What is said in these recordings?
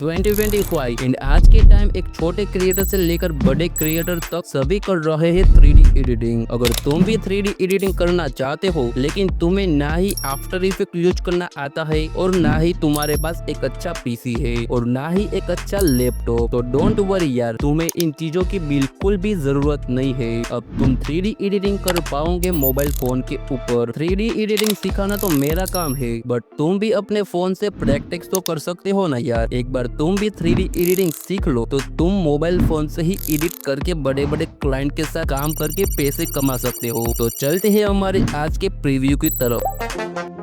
2025 and आज के time एक छोटे क्रिएटर से लेकर बड़े क्रिएटर तक सभी कर रहे हैं 3D एडिटिंग। अगर तुम भी 3D एडिटिंग करना चाहते हो लेकिन तुम्हें ना ही आफ्टर इफेक्ट यूज करना आता है और ना ही तुम्हारे पास एक अच्छा पीसी है और ना ही एक अच्छा लैपटॉप, तो डोंट वरी यार, तुम्हें इन चीजों की बिल्कुल भी जरूरत नहीं है। अब तुम 3D एडिटिंग कर पाओगे मोबाइल फोन के ऊपर। 3D एडिटिंग सिखाना तो मेरा काम है, बट तुम भी अपने फोन से प्रैक्टिस तो कर सकते हो ना यार। एक बार तुम भी 3D एडिटिंग सीख लो तो तुम मोबाइल फोन से ही एडिट करके बड़े बड़े क्लाइंट के साथ काम करके पैसे कमा सकते हो। तो चलते हैं हमारे आज के प्रीव्यू की तरफ।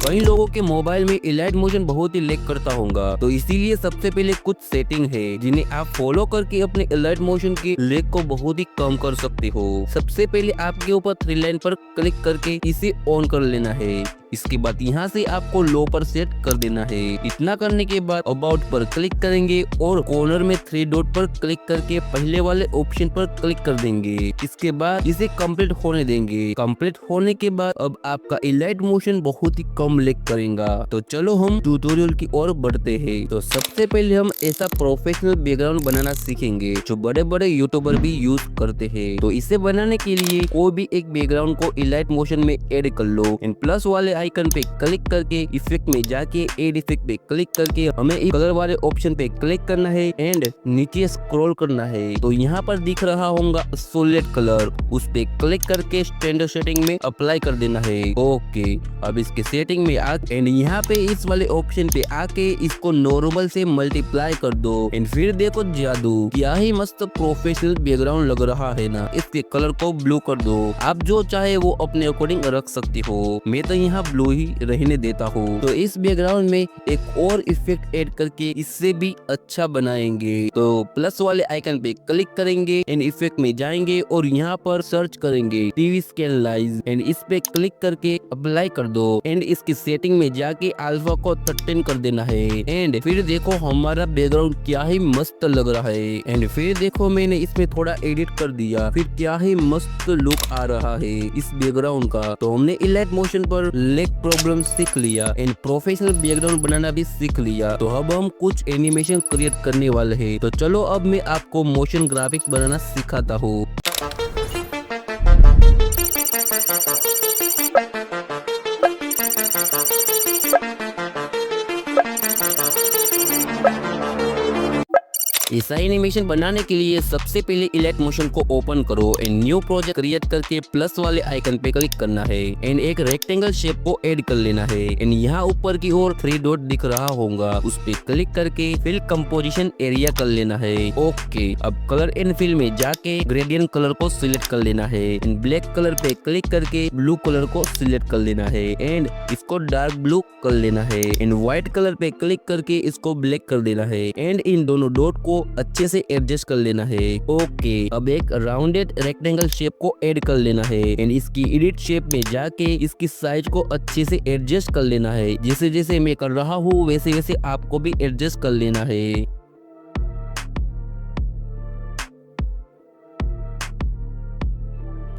कई लोगों के मोबाइल में इलाइट मोशन बहुत ही लैग करता होगा, तो इसीलिए सबसे पहले कुछ सेटिंग है जिन्हें आप फॉलो करके अपने इलाइट मोशन की लैग को बहुत ही कम कर सकते हो। सबसे पहले आपके ऊपर 3 लाइन पर क्लिक करके इसे ऑन कर लेना है। इसके बाद यहाँ से आपको लो पर सेट कर देना है। इतना करने के बाद अबाउट पर क्लिक करेंगे और कॉर्नर में 3 डॉट पर क्लिक करके पहले वाले ऑप्शन पर क्लिक कर देंगे। इसके बाद इसे कंप्लीट होने देंगे। कंप्लीट होने के बाद अब आपका इलाइट मोशन बहुत ही कम लैग करेगा। तो चलो हम ट्यूटोरियल की ओर बढ़ते हैं। तो सबसे पहले हम ऐसा प्रोफेशनल बैकग्राउंड बनाना सीखेंगे जो बड़े बड़े यूट्यूबर भी यूज करते हैं। तो इसे बनाने के लिए कोई भी एक बैकग्राउंड को इलाइट मोशन में ऐड कर लो एंड प्लस वाले आइकन पे क्लिक करके इफेक्ट में जाके एड इफेक्ट पे क्लिक करके हमें इस कलर वाले ऑप्शन पे क्लिक करना है एंड नीचे स्क्रॉल करना है। तो यहाँ पर दिख रहा होगा सॉलिड कलर, उस पे क्लिक करके स्टैंडर्ड सेटिंग में अप्लाई कर देना है। ओके, अब इसके सेटिंग में आके एंड यहाँ पे इस वाले ऑप्शन पे आके इसको नॉर्मल से मल्टीप्लाई कर दो एंड फिर देखो जादू, क्या ही मस्त प्रोफेशनल बैकग्राउंड लग रहा है ना। इसके कलर को ब्लू कर दो। आप जो चाहे वो अपने अकॉर्डिंग रख सकते हो, मैं तो यहाँ ब्लू ही रहने देता हूँ। तो इस बैकग्राउंड में एक और इफेक्ट ऐड करके इससे भी अच्छा बनाएंगे। तो प्लस वाले आइकन पे क्लिक करेंगे एंड इफेक्ट में जाएंगे और यहाँ पर सर्च करेंगे टीवी स्कैन लाइज एंड इस पे क्लिक करके अप्लाई कर दो एंड इसकी सेटिंग में जाके अल्फा को 13 कर देना है एंड फिर देखो हमारा बैकग्राउंड क्या ही मस्त लग रहा है। एंड फिर देखो मैंने इसमें थोड़ा एडिट कर दिया, फिर क्या ही मस्त लुक आ रहा है इस बैकग्राउंड का। तो हमने इलाइट मोशन पर लैग प्रॉब्लम सीख लिया एंड प्रोफेशनल बैकग्राउंड बनाना भी सीख लिया। तो अब हम कुछ एनिमेशन क्रिएट करने वाले हैं। तो चलो अब मैं आपको मोशन ग्राफिक्स बनाना सिखाता हूँ। ऐसा एनिमेशन बनाने के लिए सबसे पहले इलाइट मोशन को ओपन करो एंड न्यू प्रोजेक्ट क्रिएट करके प्लस वाले आइकन पे क्लिक करना है एंड एक रेक्टेंगल शेप को ऐड कर लेना है एंड यहाँ ऊपर की ओर 3 डॉट दिख रहा होगा, उस पे क्लिक करके फिल कंपोजिशन एरिया कर लेना है। ओके, अब कलर एंड फिल में जाके ग्रेडियंट कलर को सिलेक्ट कर लेना है एंड ब्लैक कलर पे क्लिक करके ब्लू कलर को सिलेक्ट कर लेना है एंड इसको डार्क ब्लू कर लेना है एंड व्हाइट कलर पे क्लिक करके इसको ब्लैक कर देना है एंड इन दोनों डॉट को अच्छे से एडजस्ट कर लेना है। ओके, अब एक राउंडेड रेक्टेंगल शेप को ऐड कर लेना है एंड इसकी एडिट शेप में जाके इसकी साइज को अच्छे से एडजस्ट कर लेना है। जैसे जैसे मैं कर रहा हूँ वैसे वैसे आपको भी एडजस्ट कर लेना है।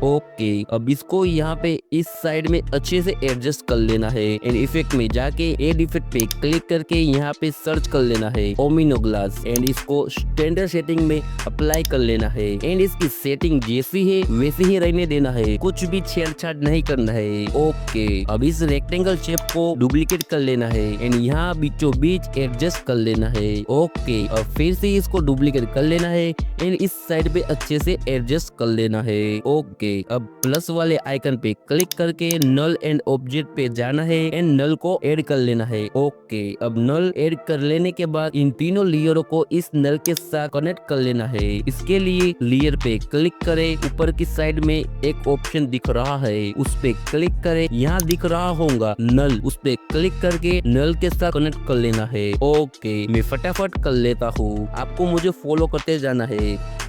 ओके, अब इसको यहाँ पे इस साइड में अच्छे से एडजस्ट कर लेना है एंड इफेक्ट में जाके एड इफेक्ट पे क्लिक करके यहाँ पे सर्च कर लेना है ओमिनो ग्लास एंड इसको स्टैंडर्ड सेटिंग में अप्लाई कर लेना है एंड इसकी सेटिंग जैसी है वैसे ही रहने देना है, कुछ भी छेड़छाड़ नहीं करना है। ओके, अब इस रेक्टेंगल शेप को डुप्लीकेट कर लेना है एंड यहाँ बीचों बीच एडजस्ट कर लेना है। ओके, अब फिर से इसको डुप्लीकेट कर लेना है एंड इस साइड पे अच्छे से एडजस्ट कर लेना है। ओके, अब प्लस वाले आइकन पे क्लिक करके नल एंड ऑब्जेक्ट पे जाना है एंड नल को ऐड कर लेना है। ओके, अब नल ऐड कर लेने के बाद इन तीनों लेयरों को इस नल के साथ कनेक्ट कर लेना है। इसके लिए लेयर पे क्लिक करें, ऊपर की साइड में एक ऑप्शन दिख रहा है उस पे क्लिक करें, यहाँ दिख रहा होगा नल, उस पे क्लिक करके नल के साथ कनेक्ट कर लेना है। ओके, मैं फटाफट कर लेता हूँ, आपको मुझे फॉलो करते जाना है।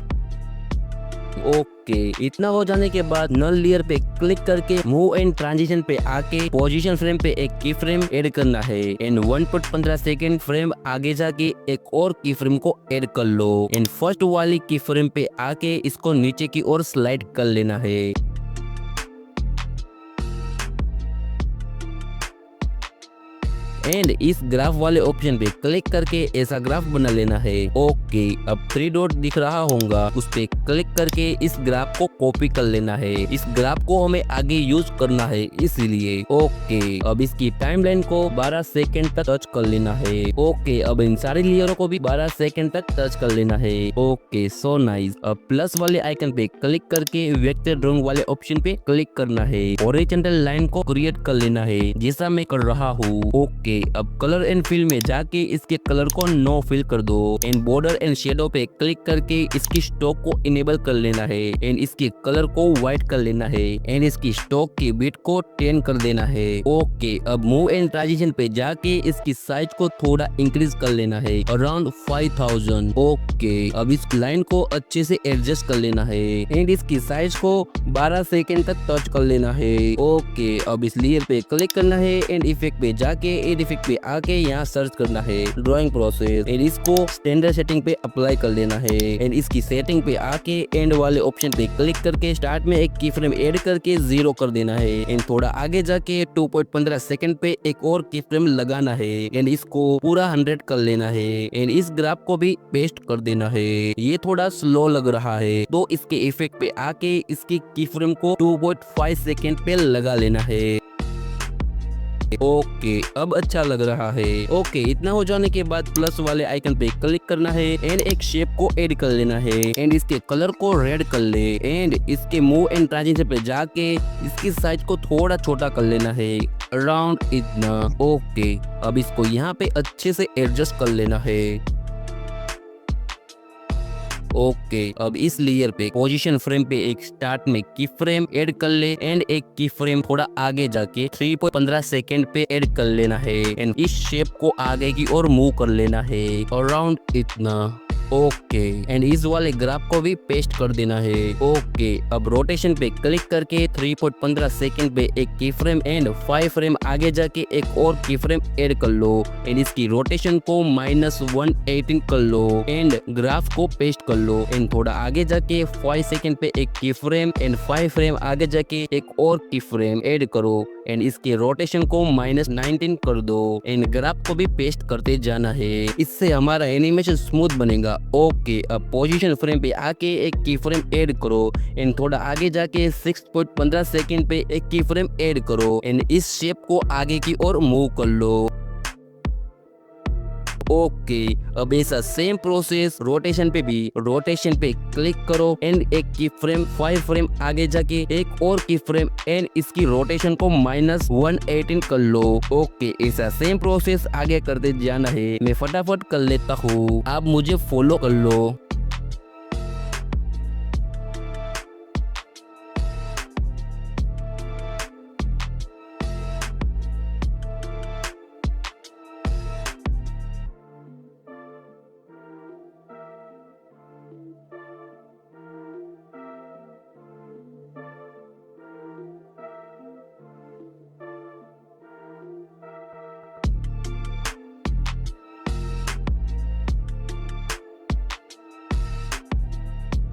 ओके, इतना हो जाने के बाद नल लेयर पे क्लिक करके मूव एंड ट्रांजिशन पे आके पोजीशन फ्रेम पे एक की फ्रेम ऐड करना है एंड 1.15 सेकेंड फ्रेम आगे जाके एक और की फ्रेम को ऐड कर लो एंड फर्स्ट वाली की फ्रेम पे आके इसको नीचे की ओर स्लाइड कर लेना है। एंड इस ग्राफ वाले ऑप्शन पे क्लिक करके ऐसा ग्राफ बना लेना है। ओके, अब 3 डॉट दिख रहा होगा उस पे क्लिक करके इस ग्राफ को कॉपी कर लेना है। इस ग्राफ को हमें आगे यूज करना है इसीलिए। ओके, अब इसकी टाइमलाइन को 12 सेकंड तक टच कर लेना है। ओके, अब इन सारी लेयरों को भी 12 सेकंड तक टच कर लेना है। Okay, so nice. अब प्लस वाले आइकन पे क्लिक करके वेक्टर ड्राइंग वाले ऑप्शन पे क्लिक करना है। हॉरिजॉन्टल लाइन को क्रिएट कर लेना है जैसा मैं कर रहा हूँ। ओके, अब कलर एंड फिल में जाके इसके कलर को नो फिल कर दो एंड बॉर्डर एंड शेडो पे क्लिक करके इसकी स्टॉक को इनेबल कर लेना है एंड इसके कलर को व्हाइट कर लेना है एंड इसकी स्टॉक की बिट को 10 कर देना है। ओके, अब मूव एंड ट्रांजिशन पे जाके इसकी साइज को थोड़ा इंक्रीज कर लेना है अराउंड 5000। ओके, अब इस लाइन को अच्छे से एडजस्ट कर लेना है एंड इसकी साइज को 12 सेकेंड तक टच कर लेना है। ओके, अब इस लेयर पे क्लिक करना है एंड इफेक्ट पे जाके इफेक्ट पे आके यहाँ सर्च करना है ड्राइंग प्रोसेस एंड इसको स्टैंडर्ड सेटिंग पे अप्लाई कर लेना है एंड इसकी सेटिंग पे आके एंड वाले ऑप्शन पे क्लिक करके स्टार्ट में एक की फ्रेम ऐड करके 0 कर देना है एंड थोड़ा आगे जाके 2.15 सेकंड पे एक और की फ्रेम लगाना है एंड इसको पूरा 100 कर लेना है एंड इस ग्राफ को भी पेस्ट कर देना है। ये थोड़ा स्लो लग रहा है तो इसके इफेक्ट पे आके इसकी की फ्रेम को 2.5 सेकंड पे लगा लेना है। ओके, अब अच्छा लग रहा है। ओके, इतना हो जाने के बाद प्लस वाले आइकन पे क्लिक करना है एंड एक शेप को ऐड कर लेना है एंड इसके कलर को रेड कर ले एंड इसके मूव एंड ट्रांजिशन पे जाके इसकी साइज को थोड़ा छोटा कर लेना है अराउंड इतना। ओके, अब इसको यहाँ पे अच्छे से एडजस्ट कर लेना है। ओके, अब इस लेयर पे पोजीशन फ्रेम पे एक स्टार्ट में की फ्रेम ऐड कर ले एंड एक की फ्रेम थोड़ा आगे जाके 3.15 सेकेंड पे ऐड कर लेना है एंड इस शेप को आगे की ओर मूव कर लेना है अराउंड इतना। ओके, एंड इस वाले ग्राफ को भी पेस्ट कर देना है। ओके, अब रोटेशन पे क्लिक करके 3.15 सेकंड पे एक की फ्रेम एंड 5 फ्रेम आगे जाके एक और की फ्रेम ऐड कर लो एंड इसकी रोटेशन को -118 कर लो एंड ग्राफ को पेस्ट कर लो एंड थोड़ा आगे जाके 5 सेकंड पे एक की फ्रेम एंड 5 फ्रेम आगे जाके एक और की फ्रेम ऐड करो एंड इसके रोटेशन को -19 कर दो एंड ग्राफ को भी पेस्ट करते जाना है। इससे हमारा एनिमेशन स्मूथ बनेगा। ओके, अब पोजीशन फ्रेम पे आके एक की फ्रेम ऐड करो एंड थोड़ा आगे जाके 6.15 सेकंड पे एक की फ्रेम ऐड करो एंड इस शेप को आगे की ओर मूव कर लो। ओके, अब ऐसा सेम प्रोसेस रोटेशन पे भी, रोटेशन पे क्लिक करो एंड एक की फ्रेम 5 फ्रेम आगे जाके एक और की फ्रेम एंड इसकी रोटेशन को -118 कर लो। ओके, ऐसा सेम प्रोसेस आगे करते जाना है। मैं फटाफट कर लेता हूँ, आप मुझे फॉलो कर लो।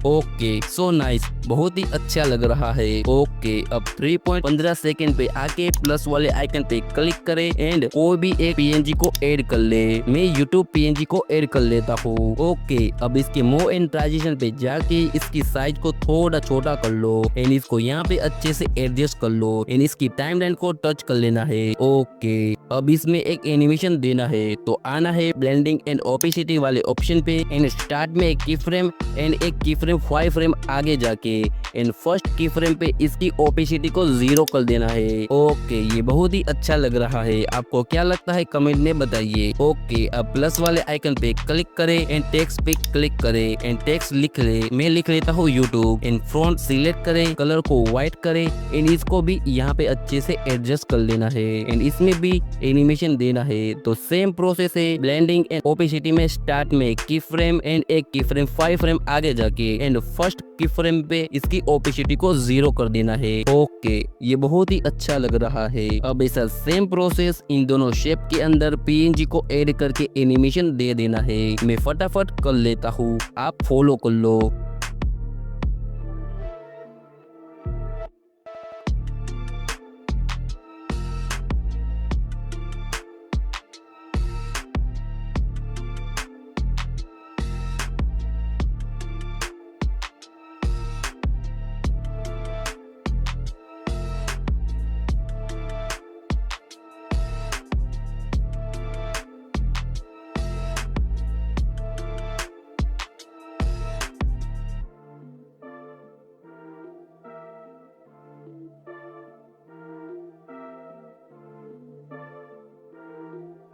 ओके, सो नाइस, बहुत ही अच्छा लग रहा है। ओके, अब 3.15 सेकेंड पे आके प्लस वाले आइकन पे क्लिक करें एंड कोई भी एक पीएनजी को ऐड कर ले। मैं यूट्यूब पीएनजी को ऐड कर लेता हूँ। ओके, अब इसके मूव एंड ट्रांजिशन पे जाके इसकी साइज को थोड़ा छोटा कर लो एंड इसको यहाँ पे अच्छे से एडजस्ट कर लो एंड इसकी टाइमलाइन को टच कर लेना है। ओके, अब इसमें एक एनिमेशन देना है तो आना है ब्लेंडिंग एंड ओपेसिटी वाले ऑप्शन पे एंड स्टार्ट में एक की फ्रेम एंड एक की फ्रेम 5 फ्रेम आगे जाके एंड फर्स्ट की फ्रेम पे इसकी ओपेसिटी को 0 कर देना है। ओके, ये बहुत ही अच्छा लग रहा है। आपको क्या लगता है कमेंट में बताइए। ओके, अब प्लस वाले आइकन पे क्लिक करें एंड टेक्स्ट पे क्लिक करें एंड टेक्स्ट लिख ले। मैं लिख लेता हूँ यूट्यूब एंड फ्रंट सिलेक्ट करें, कलर को व्हाइट करें एंड इसको भी यहाँ पे अच्छे से एडजस्ट कर लेना है एंड इसमें भी एनिमेशन देना है। तो सेम प्रोसेस है, ब्लेंडिंग एंड ओपेसिटी में स्टार्ट में की फ्रेम एंड एक की फ्रेम 5 फ्रेम आगे जाके एंड फर्स्ट की फ्रेम पे इसकी ओपेसिटी को 0 कर देना है। ओके, ये बहुत ही अच्छा लग रहा है। अब ऐसा सेम प्रोसेस इन दोनों शेप के अंदर पीएनजी को ऐड करके एनिमेशन दे देना है। मैं फटाफट कर लेता हूँ, आप फॉलो कर लो।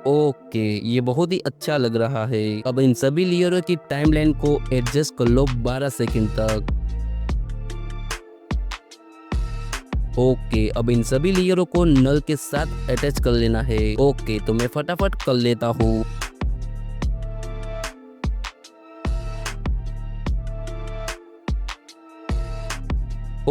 ओके, ये बहुत ही अच्छा लग रहा है। अब इन सभी लेयरों की टाइमलाइन को एडजस्ट कर लो 12 सेकंड तक। ओके, अब इन सभी लेयरों को नल के साथ अटैच कर लेना है। ओके, तो मैं फटाफट कर लेता हूँ।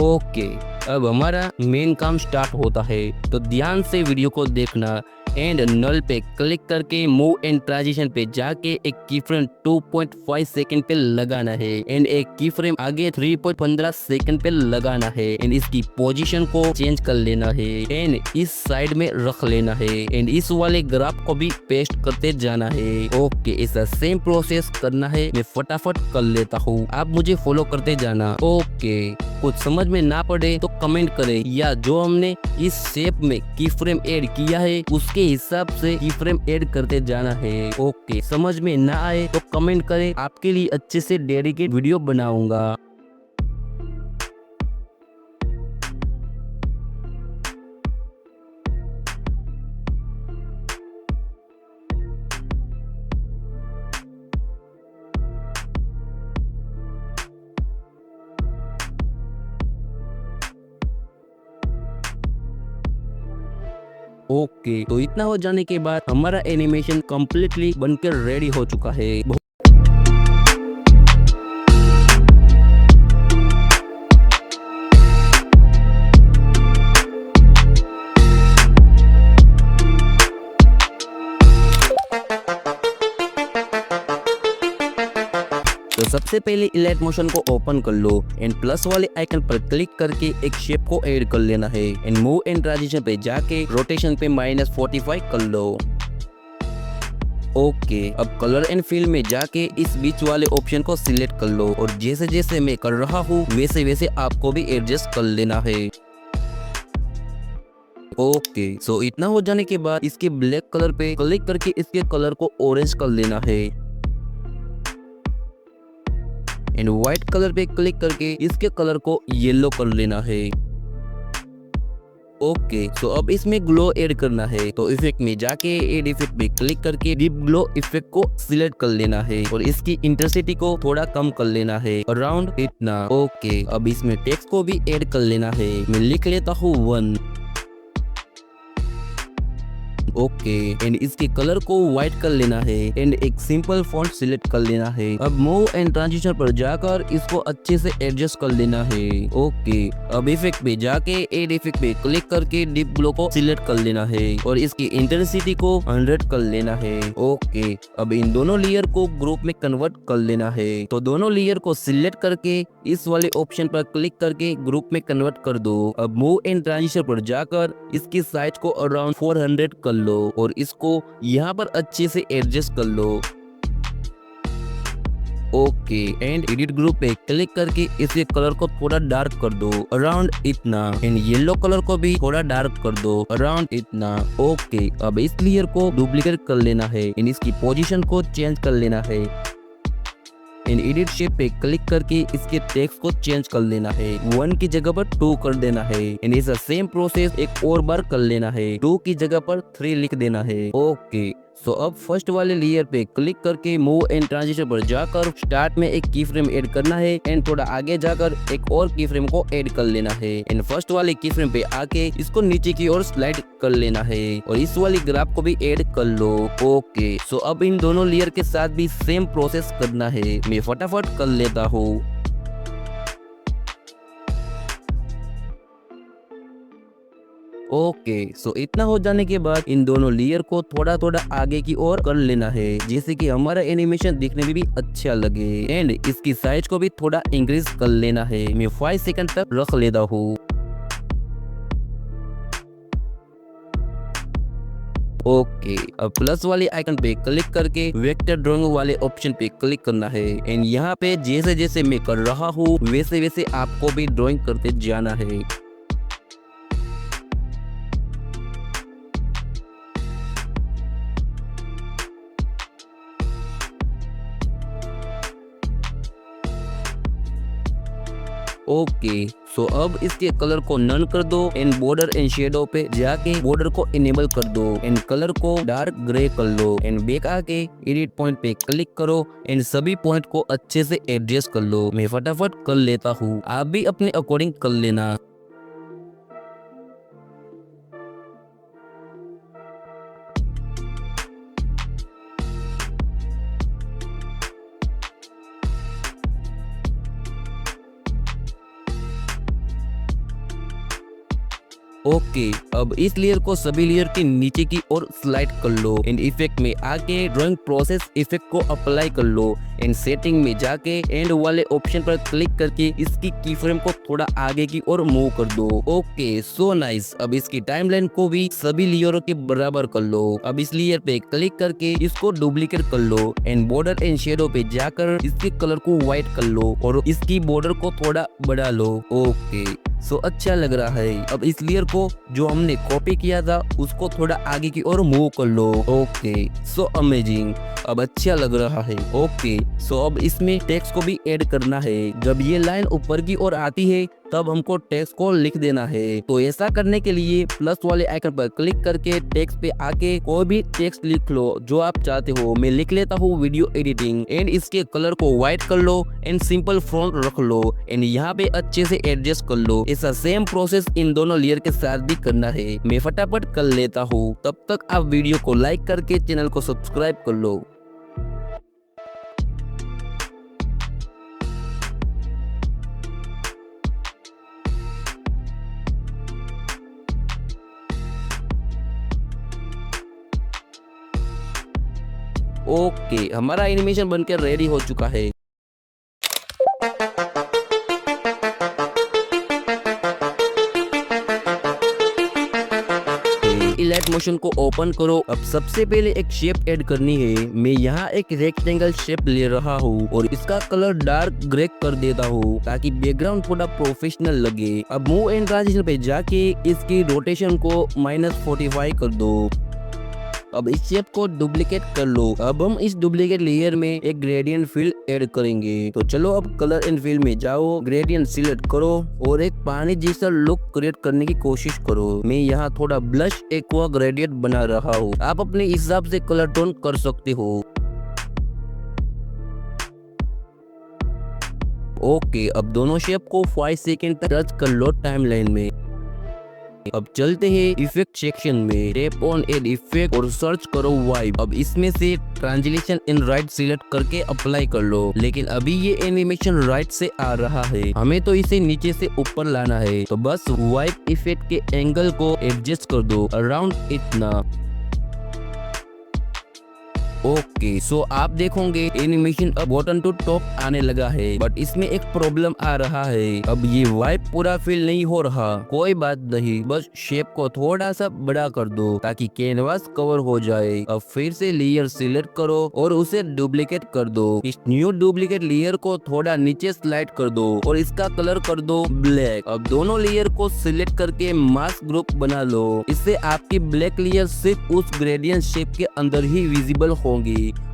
ओके, अब हमारा मेन काम स्टार्ट होता है, तो ध्यान से वीडियो को देखना एंड नल पे क्लिक करके मूव एंड ट्रांजिशन पे जाके एक की फ्रेम 2.5 सेकंड पे लगाना है एंड एक की फ्रेम आगे 3.15 सेकंड पे लगाना है एंड इसकी पोजीशन को चेंज कर लेना है एंड इस साइड में रख लेना है एंड इस वाले ग्राफ को भी पेस्ट करते जाना है। ओके, ऐसा सेम प्रोसेस करना है। मैं फटाफट कर लेता हूँ, आप मुझे फॉलो करते जाना। ओके, कुछ समझ में ना पड़े तो कमेंट करें या जो हमने इस शेप में की फ्रेम ऐड किया है उसके हिसाब से की फ्रेम ऐड करते जाना है। ओके, समझ में ना आए तो कमेंट करें, आपके लिए अच्छे से डेडिकेट वीडियो बनाऊंगा। ओके, तो इतना हो जाने के बाद हमारा एनिमेशन कम्प्लीटली बनकर रेडी हो चुका है। तो सबसे पहले इलाइट मोशन को ओपन कर लो एंड प्लस वाले आइकन पर क्लिक करके एक शेप को ऐड कर लेना है एंड मूव एंड ट्रांजिशन पे जाके रोटेशन पे -45 कर लो। ओके, अब कलर एंड फिल में जाके इस बीच वाले ऑप्शन को सिलेक्ट कर लो और जैसे जैसे मैं कर रहा हूँ वैसे वैसे आपको भी एडजस्ट कर लेना है। ओके, सो इतना हो जाने के बाद इसके ब्लैक कलर पे क्लिक करके इसके कलर को ऑरेंज कर लेना है एंड व्हाइट कलर पे क्लिक करके इसके कलर को येलो कर लेना है। ओके, तो अब इसमें ग्लो ऐड करना है, तो इफेक्ट में जाके एड इफेक्ट पे क्लिक करके डीप ग्लो इफेक्ट को सिलेक्ट कर लेना है और इसकी इंटेंसिटी को थोड़ा कम कर लेना है, अराउंड इतना। ओके, अब इसमें टेक्स्ट को भी ऐड कर लेना है। मैं लिख लेता हूँ 1। ओके एंड इसके कलर को व्हाइट कर लेना है एंड एक सिंपल फॉन्ट सिलेक्ट कर लेना है। अब मूव एंड ट्रांजिशन पर जाकर इसको अच्छे से एडजस्ट कर लेना है। ओके अब इफेक्ट पे जाके एड इफेक्ट पे क्लिक करके डीप ग्लो को सिलेक्ट कर लेना है और इसकी इंटेंसिटी को 100 कर लेना है। ओके अब इन दोनों लेयर को ग्रुप में कन्वर्ट कर लेना है। तो दोनों लेयर को सिलेक्ट करके इस वाले ऑप्शन पर क्लिक करके ग्रुप में कन्वर्ट कर दो। अब मूव एंड ट्रांजिशन पर जाकर इसकी साइज को अराउंड 400 कर लो और इसको यहाँ पर अच्छे से एडजस्ट कर लो। ओके एंड एडिट ग्रुप पे क्लिक करके इसके कलर को थोड़ा डार्क कर दो अराउंड इतना एंड येलो कलर को भी थोड़ा डार्क कर दो अराउंड इतना। ओके अब इस लेयर को डुप्लीकेट कर लेना है एंड इसकी पोजीशन को चेंज कर लेना है एंड एडिट शेप पे क्लिक करके इसके टेक्स्ट को चेंज कर लेना है। 1 की जगह पर 2 कर देना है एंड इस सेम प्रोसेस एक और बार कर लेना है। 2 की जगह पर 3 लिख देना है। ओके सो अब फर्स्ट वाले लेयर पे क्लिक करके मूव एंड ट्रांजिशन पर जाकर स्टार्ट में एक की फ्रेम ऐड करना है एंड थोड़ा आगे जाकर एक और की फ्रेम को ऐड कर लेना है एंड फर्स्ट वाले की फ्रेम पे आके इसको नीचे की ओर स्लाइड कर लेना है और इस वाली ग्राफ को भी ऐड कर लो। ओके सो अब इन दोनों लेयर के साथ भी सेम प्रोसेस करना है। मैं फटाफट कर लेता हूँ। ओके सो इतना हो जाने के बाद इन दोनों लेयर को थोड़ा थोड़ा आगे की ओर कर लेना है जिससे कि हमारा एनिमेशन दिखने में भी अच्छा लगे एंड इसकी साइज को भी थोड़ा इंक्रीज कर लेना है। मैं 5 सेकंड तक रख लेता हूँ। ओके अब प्लस वाले आइकन पे क्लिक करके वेक्टर ड्राइंग वाले ऑप्शन पे क्लिक करना है एंड यहाँ पे जैसे जैसे मैं कर रहा हूँ वैसे वैसे आपको भी ड्राइंग करते जाना है। ओके सो अब इसके कलर को नन कर दो एंड बॉर्डर एंड शेडो पे जाके बॉर्डर को इनेबल कर दो एंड कलर को डार्क ग्रे कर लो एंड बैक आके एडिट पॉइंट पे क्लिक करो एंड सभी पॉइंट को अच्छे से एडजस्ट कर लो। मैं फटाफट कर लेता हूँ, आप भी अपने अकॉर्डिंग कर लेना। ओके अब इस लेयर को सभी लेयर के नीचे की ओर स्लाइड कर लो एंड इफेक्ट में आके ड्राइंग प्रोसेस इफेक्ट को अप्लाई कर लो एंड सेटिंग में जाके एंड वाले ऑप्शन पर क्लिक करके इसकी की फ्रेम को थोड़ा आगे की ओर मूव कर दो। Okay so nice. अब इसकी टाइमलाइन को भी सभी लेयरों के बराबर कर लो। अब इस लेयर पे क्लिक करके इसको डुप्लीकेट कर लो एंड बॉर्डर एंड शेडो पे जाकर इसके कलर को व्हाइट कर लो और इसकी बॉर्डर को थोड़ा बढ़ा लो। ओके सो अच्छा लग रहा है। अब इस लेयर को जो हमने कॉपी किया था उसको थोड़ा आगे की ओर मूव कर लो। ओके सो अमेजिंग, अब अच्छा लग रहा है। ओके सो अब इसमें टेक्स्ट को भी ऐड करना है। जब ये लाइन ऊपर की ओर आती है तब हमको टेक्स्ट को लिख देना है। तो ऐसा करने के लिए प्लस वाले आइकन पर क्लिक करके टेक्स्ट पे आके कोई भी टेक्स्ट लिख लो जो आप चाहते हो। मैं लिख लेता हूँ वीडियो एडिटिंग एंड इसके कलर को व्हाइट कर लो एंड सिंपल फॉन्ट रख लो एंड यहाँ पे अच्छे से एडजस्ट कर लो। ऐसा सेम प्रोसेस इन दोनों लेयर के साथ भी करना है। मैं फटाफट कर लेता हूँ। तब तक आप वीडियो को लाइक करके चैनल को सब्सक्राइब कर लो। ओके हमारा एनिमेशन बनकर रेडी हो चुका है। इलाइट मोशन को ओपन करो। अब सबसे पहले एक शेप ऐड करनी है। मैं यहाँ एक रेक्टेंगल शेप ले रहा हूँ और इसका कलर डार्क ग्रे कर देता हूँ ताकि बैकग्राउंड थोड़ा प्रोफेशनल लगे। अब मूव एंड ट्रांजिशन पे जाके इसकी रोटेशन को -45 कर दो। अब इस शेप को डुप्लीकेट कर लो। अब हम इस डुप्लीकेट लेयर में एक ग्रेडियंट फिल ऐड करेंगे। तो चलो अब कलर एंड फिल में जाओ, ग्रेडियंट सिलेक्ट करो और एक पानी जैसा लुक क्रिएट करने की कोशिश करो। मैं यहाँ थोड़ा ब्लश एक्वा ग्रेडियंट बना रहा हूँ। आप अपने हिसाब से कलर टोन कर सकते हो। ओके अब दोनों शेप को 5 सेकंड तक टच कर लो टाइमलाइन में। अब चलते हैं इफेक्ट सेक्शन में, टैप ऑन एड इफेक्ट और सर्च करो वाइब। अब इसमें से ट्रांजिशन इन राइट सिलेक्ट करके अप्लाई कर लो, लेकिन अभी ये एनिमेशन राइट से आ रहा है, हमें तो इसे नीचे से ऊपर लाना है। तो बस वाइब इफेक्ट के एंगल को एडजस्ट कर दो अराउंड इतना। ओके सो आप देखोगे एनिमेशन अब बॉटम टू टॉप आने लगा है, बट इसमें एक प्रॉब्लम आ रहा है। अब ये वाइब पूरा फिल नहीं हो रहा। कोई बात नहीं, बस शेप को थोड़ा सा बड़ा कर दो ताकि कैनवास कवर हो जाए। अब फिर से लेयर सिलेक्ट करो और उसे डुप्लीकेट कर दो। इस न्यू डुप्लीकेट लेयर को थोड़ा नीचे स्लाइड कर दो और इसका कलर कर दो ब्लैक। अब दोनों लेयर को सिलेक्ट करके मास्क ग्रुप बना लो। इससे आपकी ब्लैक लेयर सिर्फ उस ग्रेडियंट शेप के अंदर ही विजिबल होंगी।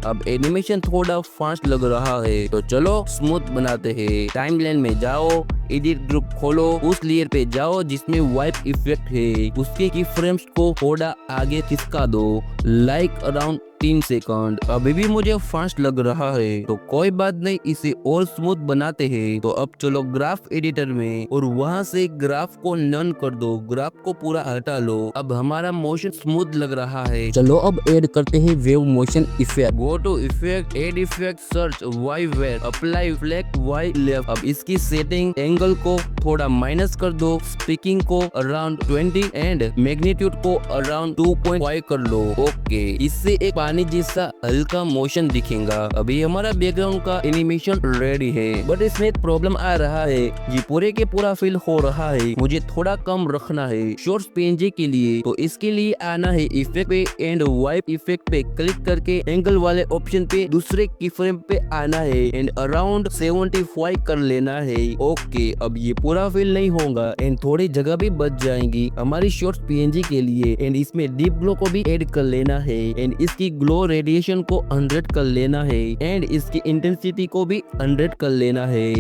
अब एनिमेशन थोड़ा फास्ट लग रहा है, तो चलो स्मूथ बनाते हैं। टाइमलाइन में जाओ, एडिट ग्रुप खोलो, उस लेयर पे जाओ जिसमें वाइप इफेक्ट है, उसके की फ्रेम्स को थोड़ा आगे खिसका दो, लाइक अराउंड 3 सेकंड। अभी भी मुझे फास्ट लग रहा है, तो कोई बात नहीं, इसे और स्मूथ बनाते हैं। तो अब चलो ग्राफ एडिटर में और वहां से ग्राफ को नन कर दो, ग्राफ को पूरा हटा लो। अब हमारा मोशन स्मूथ लग रहा है। चलो अब ऐड करते हैं wave motion effect. Go to effect, add effect, search Y wave, apply flag Y left. अब इसकी सेटिंग एंगल को थोड़ा माइनस कर दो, स्पीकिंग को अराउंड 20 एंड मैग्नीट्यूड को अराउंड 2.5 कर लो। ओके, इससे एक पानी जैसा हल्का मोशन दिखेगा। अभी हमारा बैकग्राउंड का एनिमेशन रेडी है, बट इसमें एक प्रॉब्लम आ रहा है, ये पूरे के पूरा फिल हो रहा है, मुझे थोड़ा कम रखना है शॉर्ट्स पीएनजी के लिए। तो इसके लिए आना है इफेक्ट पे एंड वाइप इफेक्ट पे क्लिक करके एंगल वाले ऑप्शन पे दूसरे की फ्रेम पे आना है एंड अराउंड 75 कर लेना है। ओके, अब ये पूरा फिल नहीं होगा एंड थोड़ी जगह भी बच जाएंगी हमारी शॉर्ट्स पीएनजी के लिए। एंड इसमें डीप ग्लो को भी ऐड कर लेना है एंड इसकी ग्लो रेडिएशन को 100 कर लेना है एंड इसकी इंटेंसिटी को भी 100 कर लेना है।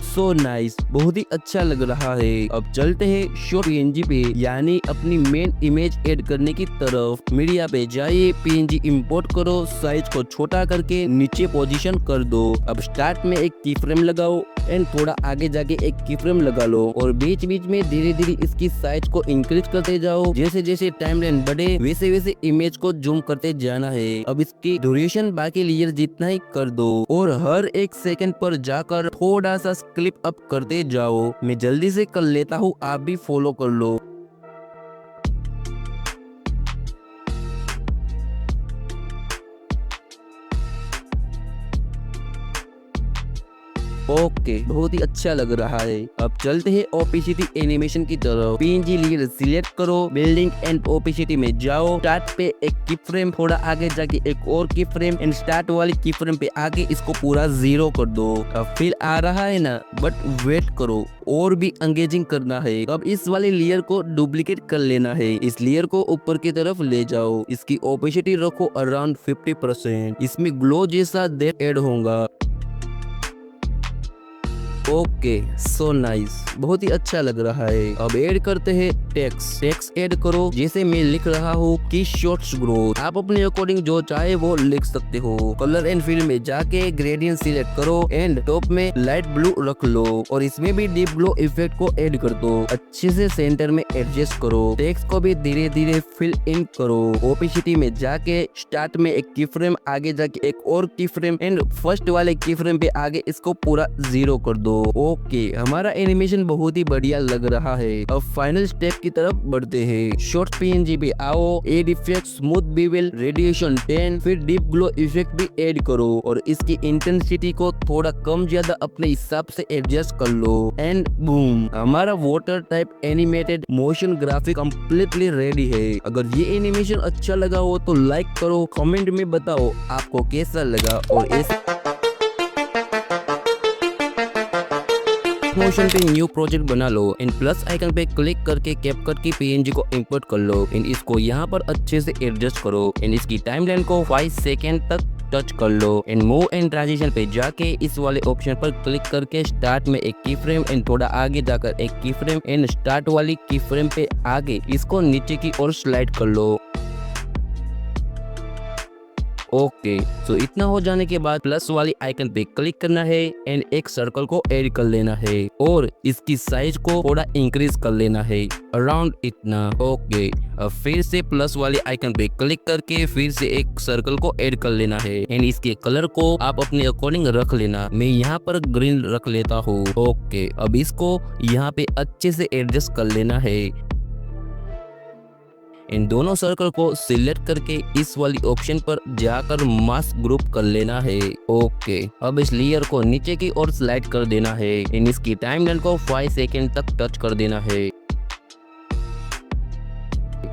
सो नाइस, बहुत ही अच्छा लग रहा है। अब चलते हैं शॉर्ट पीएनजी पे, यानी अपनी मेन इमेज ऐड करने की तरफ। मीडिया पे जाइए, पीएनजी इंपोर्ट करो, साइज को छोटा करके नीचे पोजीशन कर दो। अब स्टार्ट में एक की फ्रेम लगाओ एंड थोड़ा आगे जाके एक की फ्रेम लगा लो और बीच बीच में धीरे धीरे इसकी साइज को इंक्रीज करते जाओ। जैसे जैसे टाइमलाइन बढ़े वैसे वैसे इमेज को जूम करते जाना है। अब इसकी ड्यूरेशन बाकी लेयर जितना ही कर दो और हर एक सेकंड पर जाकर थोड़ा सा क्लिप अप करते जाओ। मैं जल्दी से कर लेता हूँ, आप भी फॉलो कर लो। ओके, बहुत ही अच्छा लग रहा है। अब चलते हैं ओपेसिटी एनिमेशन की तरफ। पीएनजी लेयर सिलेक्ट करो, बिल्डिंग एंड ओपेसिटी में जाओ, स्टार्ट पे एक की फ्रेम, थोड़ा आगे जाके एक और की फ्रेम एंड स्टार्ट वाली की फ्रेम पे आगे इसको पूरा 0 कर दो। अब फिर आ रहा है ना, बट वेट करो, और भी एंगेजिंग करना है। अब इस वाली लेयर को डुप्लीकेट कर लेना है, इस लेयर को ऊपर की तरफ ले जाओ, इसकी ओपेसिटी रखो अराउंड 50%। इसमें ग्लो जैसा डेप्थ ऐड होगा। ओके, सो नाइस, बहुत ही अच्छा लग रहा है। अब ऐड करते हैं टेक्स्ट ऐड करो। जैसे मैं लिख रहा हूँ कि शॉर्ट्स ग्रोथ, आप अपने अकॉर्डिंग जो चाहे वो लिख सकते हो। कलर एंड फिल में जाके ग्रेडियंट सिलेक्ट करो एंड टॉप में लाइट ब्लू रख लो और इसमें भी डीप ग्लो इफेक्ट को ऐड कर दो। अच्छे से सेंटर में एडजस्ट करो, टेक्स्ट को भी धीरे धीरे फिल इन करो। ओपेसिटी में जाके स्टार्ट में एक की फ्रेम, आगे जाके एक और की फ्रेम एंड फर्स्ट वाले की फ्रेम पे आगे इसको पूरा 0 कर दो। ओके, हमारा एनिमेशन बहुत ही बढ़िया लग रहा है। अब फाइनल स्टेप की तरफ बढ़ते हैं। शॉर्ट पीएनजी पे आओ, add effect, smooth bevel, radiation 10, फिर डीप ग्लो इफेक्ट भी ऐड करो और इसकी इंटेंसिटी को थोड़ा कम ज्यादा अपने हिसाब से एडजस्ट कर लो एंड बूम, हमारा water type animated motion graphic completely ready है। अगर ये एनिमेशन अच्छा लगा हो तो लाइक करो, कमेंट में बताओ आपको कैसा लगा और ऐसे मोशन पे न्यू प्रोजेक्ट बना लो एंड प्लस आइकन पे क्लिक करके कैपकट की पीएनजी को इंपोर्ट कर लो एंड इसको यहाँ पर अच्छे से एडजस्ट करो एंड इसकी टाइमलाइन को 5 सेकेंड तक टच कर लो एंड मूव एंड ट्रांजिशन पे जाके इस वाले ऑप्शन पर क्लिक करके स्टार्ट में एक की फ्रेम एंड थोड़ा आगे जाकर एक की फ्रेम एंड स्टार्ट वाली की फ्रेम पे आगे इसको नीचे की ओर स्लाइड कर लो। ओके, सो इतना हो जाने के बाद प्लस वाली आइकन पे क्लिक करना है एंड एक सर्कल को ऐड कर लेना है और इसकी साइज को थोड़ा इंक्रीज कर लेना है, अराउंड इतना। ओके, अब फिर से प्लस वाली आइकन पे क्लिक करके फिर से एक सर्कल को ऐड कर लेना है एंड इसके कलर को आप अपने अकॉर्डिंग रख लेना। मैं यहाँ पर ग्रीन रख लेता हूँ। ओके, अब इसको यहाँ पे अच्छे से एडजस्ट कर लेना है। इन दोनों सर्कल को सिलेक्ट करके इस वाली ऑप्शन पर जाकर मास्क ग्रुप कर लेना है। ओके, अब इस लेयर को नीचे की ओर स्लाइड कर देना है इन इसकी टाइमलाइन को 5 सेकंड तक टच कर देना है।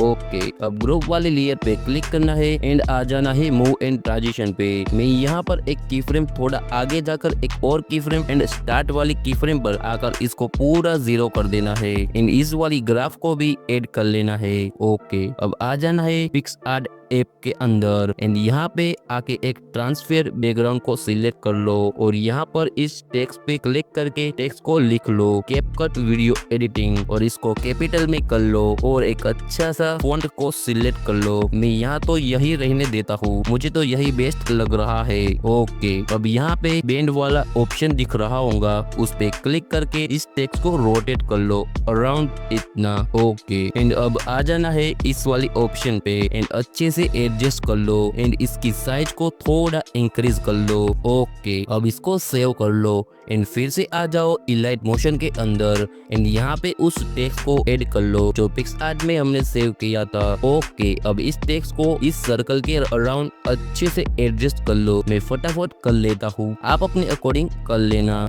ओके, अब ग्रुप वाले लेयर पे क्लिक करना है एंड आ जाना है मूव एंड ट्रांजिशन पे। मैं यहाँ पर एक की फ्रेम थोड़ा आगे जाकर एक और की फ्रेम एंड स्टार्ट वाली की फ्रेम पर आकर इसको पूरा 0 कर देना है इन इस वाली ग्राफ को भी ऐड कर लेना है। ओके, अब आ जाना है पिक्सआर्ट ऐप के अंदर एंड यहाँ पे आके एक ट्रांसफर बैकग्राउंड को सिलेक्ट कर लो और यहाँ पर इस टेक्स्ट पे क्लिक करके टेक्स्ट को लिख लो कैपकट वीडियो एडिटिंग और इसको कैपिटल में कर लो और एक अच्छा सा फॉन्ट को सिलेक्ट कर लो। मैं यहाँ तो यही रहने देता हूँ, मुझे तो यही बेस्ट लग रहा है। ओके, अब यहाँ पे बेंड वाला ऑप्शन दिख रहा होगा, उस पे क्लिक करके इस टेक्स्ट को रोटेट कर लो अराउंड इतना। ओके, एंड अब आ जाना है इस वाली ऑप्शन पे एंड अच्छे से एडजस्ट कर लो एंड इसकी साइज को थोड़ा इंक्रीज कर लो। ओके, अब इसको सेव कर लो एंड फिर से आ जाओ इलाइट मोशन के अंदर एंड यहाँ पे उस टेक्स्ट को ऐड कर लो जो पिक्सआर्ट में हमने सेव किया था। ओके, अब इस टेक्स्ट को इस सर्कल के अराउंड अच्छे से एडजस्ट कर लो। मैं फटाफट कर लेता हूँ, आप अपने अकॉर्डिंग कर लेना।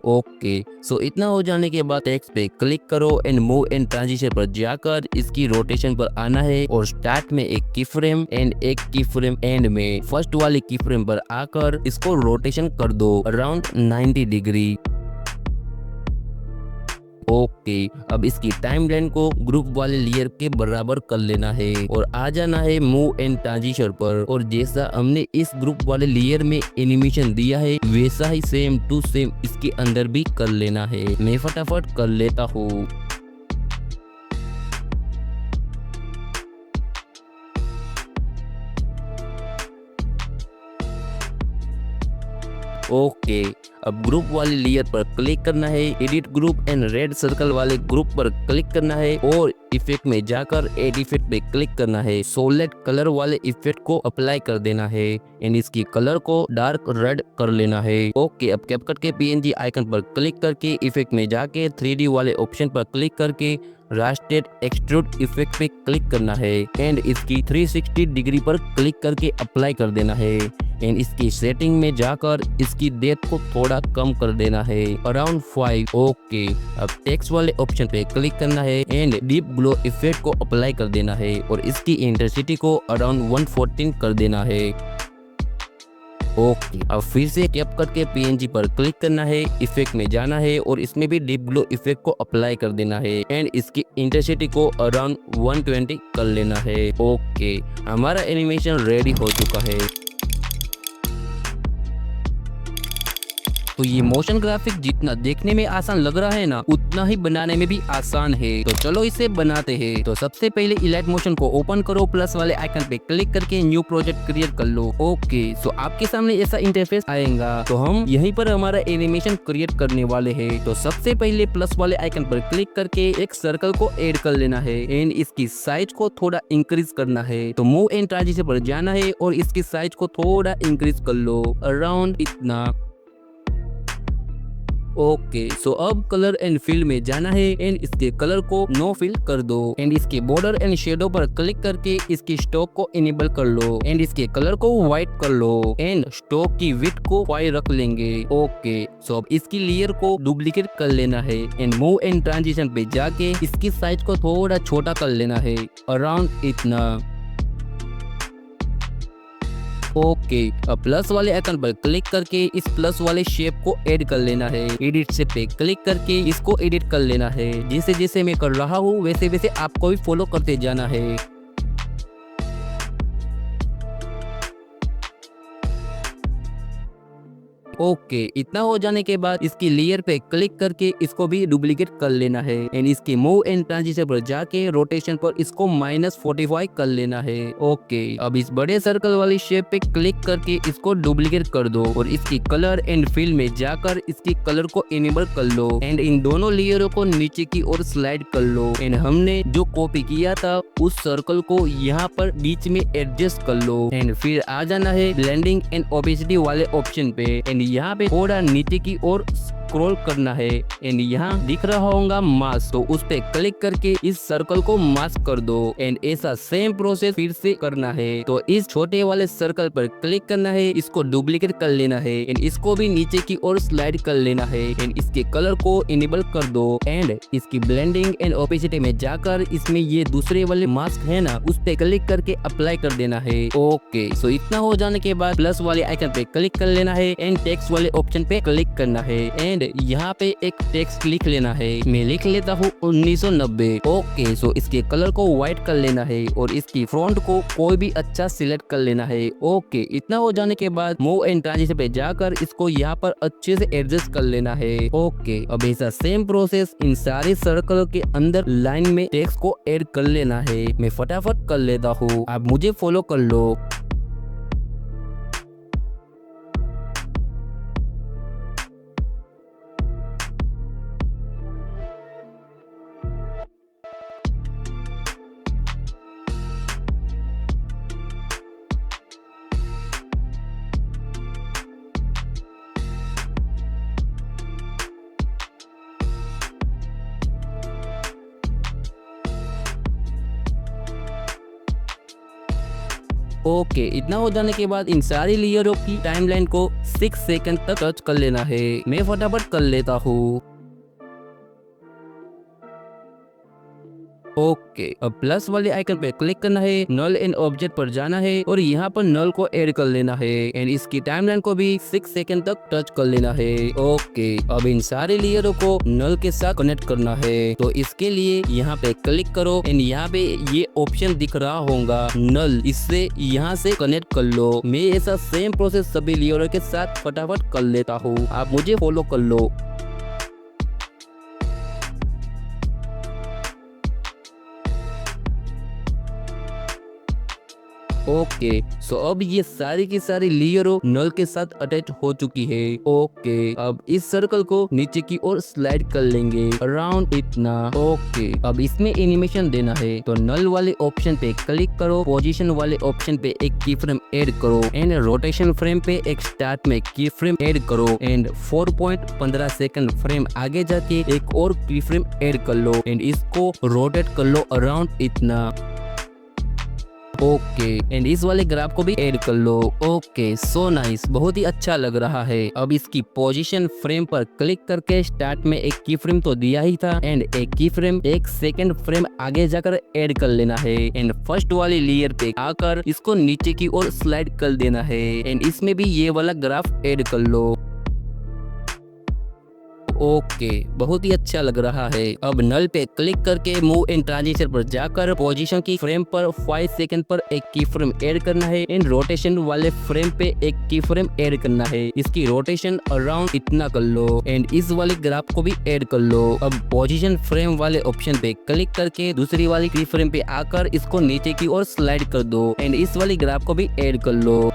ओके, सो इतना हो जाने के बाद टेक्स्ट पे क्लिक करो एंड मूव एंड ट्रांजिशन पर जाकर इसकी रोटेशन पर आना है और स्टार्ट में एक की फ्रेम एंड एक की फ्रेम एंड में फर्स्ट वाली की फ्रेम पर आकर इसको रोटेशन कर दो अराउंड 90 डिग्री। ओके, अब इसकी टाइमलाइन को ग्रुप वाले लेयर के बराबर कर लेना है और आ जाना है मूव एंड ट्रांजिशन पर और जैसा हमने इस ग्रुप वाले लेयर में एनिमेशन दिया है वैसा ही सेम टू सेम इसके अंदर भी कर लेना है। मैं फटाफट कर लेता हूँ। ओके, अब ग्रुप वाले लेयर पर क्लिक करना है, edit group and red circle वाले ग्रुप पर क्लिक करना है और इफेक्ट में जाकर एड इफेक्ट पे क्लिक करना है। सॉलिड कलर वाले इफेक्ट को अप्लाई कर देना है एंड इसकी कलर को डार्क रेड कर लेना है। ओके, अब कैपकट के पीएनजी आइकन पर क्लिक करके इफेक्ट में जाके 3D वाले ऑप्शन पर क्लिक करके रास्टेड एक्सट्रूड इफेक्ट पे क्लिक करना है एंड इसकी 360 डिग्री पर क्लिक करके अप्लाई कर देना है एंड इसकी सेटिंग में जाकर इसकी डेप्थ को थोड़ा कम कर देना है अराउंड 5। ओके, अब टेक्स्ट वाले ऑप्शन पे क्लिक करना है एंड डीप ग्लो इफेक्ट को अप्लाई कर देना है और इसकी इंटेंसिटी को अराउंड 114 कर देना है। ओके, अब फिर से कैपकट के पीएनजी पर क्लिक करना है, इफेक्ट में जाना है और इसमें भी डीप ग्लो इफेक्ट को अप्लाई कर देना है एंड इसकी इंटेंसिटी को अराउंड 120 कर लेना है। ओके, हमारा एनिमेशन रेडी हो चुका है। तो ये मोशन ग्राफिक जितना देखने में आसान लग रहा है ना उतना ही बनाने में भी आसान है। तो चलो इसे बनाते हैं। तो सबसे पहले इलाइट मोशन को ओपन करो, प्लस वाले आइकन पे क्लिक करके न्यू प्रोजेक्ट क्रिएट कर लो। ओके, सो आपके सामने ऐसा इंटरफेस आएगा। तो हम यहीं पर हमारा एनिमेशन क्रिएट करने वाले हैं। तो सबसे पहले प्लस वाले आइकन पर क्लिक करके एक सर्कल को ऐड कर लेना है एंड इसकी साइज को थोड़ा इंक्रीज करना है। तो मूव एंड ट्रांजिशन पर जाना है और इसकी साइज को थोड़ा इंक्रीज कर लो अराउंड इतना। ओके, सो अब कलर एंड फिल में जाना है एंड इसके कलर को नो फिल कर दो एंड इसके बॉर्डर एंड शेडो पर क्लिक करके इसकी स्ट्रोक को इनेबल कर लो एंड इसके कलर को व्हाइट कर लो एंड स्ट्रोक की विड्थ को 5 रख लेंगे। ओके, सो अब इसकी लेयर को डुप्लीकेट कर लेना है एंड मूव एंड ट्रांजिशन पे जाके इसकी साइज को थोड़ा छोटा कर लेना है अराउंड इतना। ओके, अब प्लस वाले आइकन पर क्लिक करके इस प्लस वाले शेप को ऐड कर लेना है। एडिट से पे क्लिक करके इसको एडिट कर लेना है। जैसे जैसे मैं कर रहा हूँ वैसे वैसे आपको भी फॉलो करते जाना है। ओके, इतना हो जाने के बाद इसकी लेयर पे क्लिक करके इसको भी डुप्लीकेट कर लेना है एंड इसके मूव एंड ट्रांजिशन पर जाके रोटेशन पर इसको -45 कर लेना है। ओके, अब इस बड़े सर्कल वाली शेप पे क्लिक करके इसको डुप्लीकेट कर दो और इसकी कलर एंड फिल में जाकर इसकी कलर को इनेबल कर लो एंड इन दोनों लेयरों को नीचे की ओर स्लाइड कर लो एंड हमने जो कॉपी किया था उस सर्कल को यहाँ पर बीच में एडजस्ट कर लो एंड फिर आ जाना है ब्लेंडिंग एंड ओपेसिटी वाले ऑप्शन पे एंड यहाँ पे थोड़ा नीचे की ओर स्क्रॉल करना है एंड यहाँ दिख रहा होगा मास्क, तो उस पे क्लिक करके इस सर्कल को मास्क कर दो एंड ऐसा सेम प्रोसेस फिर से करना है। तो इस छोटे वाले सर्कल पर क्लिक करना है, इसको डुप्लीकेट कर लेना है एंड इसको भी नीचे की ओर स्लाइड कर लेना है एंड इसके कलर को इनेबल कर दो एंड इसकी ब्लेंडिंग एंड ओपेसिटी में जाकर इसमें ये दूसरे वाले मास्क है ना, उस पे क्लिक करके अप्लाई कर देना है। ओके, सो इतना हो जाने के बाद प्लस वाले आइकन पे क्लिक कर लेना है एंड टेक्स्ट वाले ऑप्शन पे क्लिक करना है एंड यहाँ पे एक टेक्स्ट लिख लेना है। मैं लिख लेता हूँ 1990। ओके, सो इसके कलर को व्हाइट कर लेना है और इसकी फ्रंट को कोई भी अच्छा सिलेक्ट कर लेना है। ओके, इतना हो जाने के बाद मूव एंड ट्रांजिशन पे जाकर इसको यहाँ पर अच्छे से एडजस्ट कर लेना है। ओके, अब ऐसा सेम प्रोसेस इन सारे सर्कल के अंदर लाइन में टेक्स्ट को ऐड कर लेना है। मैं फटाफट कर लेता हूँ, आप मुझे फॉलो कर लो। ओके, इतना हो जाने के बाद इन सारी लेयरों की टाइमलाइन को 6 सेकंड तक टच कर लेना है। मैं फटाफट कर लेता हूँ। ओके, अब प्लस वाले आइकन पे क्लिक करना है, नल एंड ऑब्जेक्ट पर जाना है और यहाँ पर नल को ऐड कर लेना है एंड इसकी टाइमलाइन को भी 6 सेकंड तक टच कर लेना है। ओके, अब इन सारे लेयरों को नल के साथ कनेक्ट करना है। तो इसके लिए यहाँ पे क्लिक करो एंड यहाँ पे ये ऑप्शन दिख रहा होगा नल, इससे यहाँ से कनेक्ट कर लो। मैं ऐसा सेम प्रोसेस सभी लेयरों के साथ फटाफट कर लेता हूँ, आप मुझे फॉलो कर लो। ओके, सो अब ये सारी की सारी लेयरों नल के साथ अटैच हो चुकी है। ओके, अब इस सर्कल को नीचे की ओर स्लाइड कर लेंगे अराउंड इतना। ओके, अब इसमें एनिमेशन देना है तो नल वाले ऑप्शन पे क्लिक करो, पोजीशन वाले ऑप्शन पे एक की फ्रेम ऐड करो एंड रोटेशन फ्रेम पे एक स्टार्ट में की फ्रेम ऐड करो एंड 4.15 सेकंड फ्रेम आगे जाके एक और की फ्रेम ऐड कर लो एंड इसको रोटेट कर लो अराउंड इतना। ओके, एंड इस वाले ग्राफ को भी ऐड कर लो। ओके, सो नाइस, बहुत ही अच्छा लग रहा है। अब इसकी पोजीशन फ्रेम पर क्लिक करके स्टार्ट में एक की फ्रेम तो दिया ही था एंड एक की फ्रेम एक सेकंड फ्रेम आगे जाकर ऐड कर लेना है एंड फर्स्ट वाली लेयर पे आकर इसको नीचे की ओर स्लाइड कर देना है एंड इसमें भी ये वाला ग्राफ ऐड कर लो। ओके, बहुत ही अच्छा लग रहा है। अब नल पे क्लिक करके मूव एंड ट्रांजिशन पर जाकर पोजीशन की फ्रेम पर 5 सेकंड पर एक की फ्रेम ऐड करना है एंड रोटेशन वाले फ्रेम पे एक की फ्रेम ऐड करना है। इसकी रोटेशन अराउंड इतना कर लो एंड इस वाले ग्राफ को भी ऐड कर लो। अब पोजीशन फ्रेम वाले ऑप्शन पे क्लिक करके दूसरी वाली की फ्रेम पे आकर इसको नीचे की ओर स्लाइड कर दो एंड इस वाली ग्राफ को भी ऐड कर लो।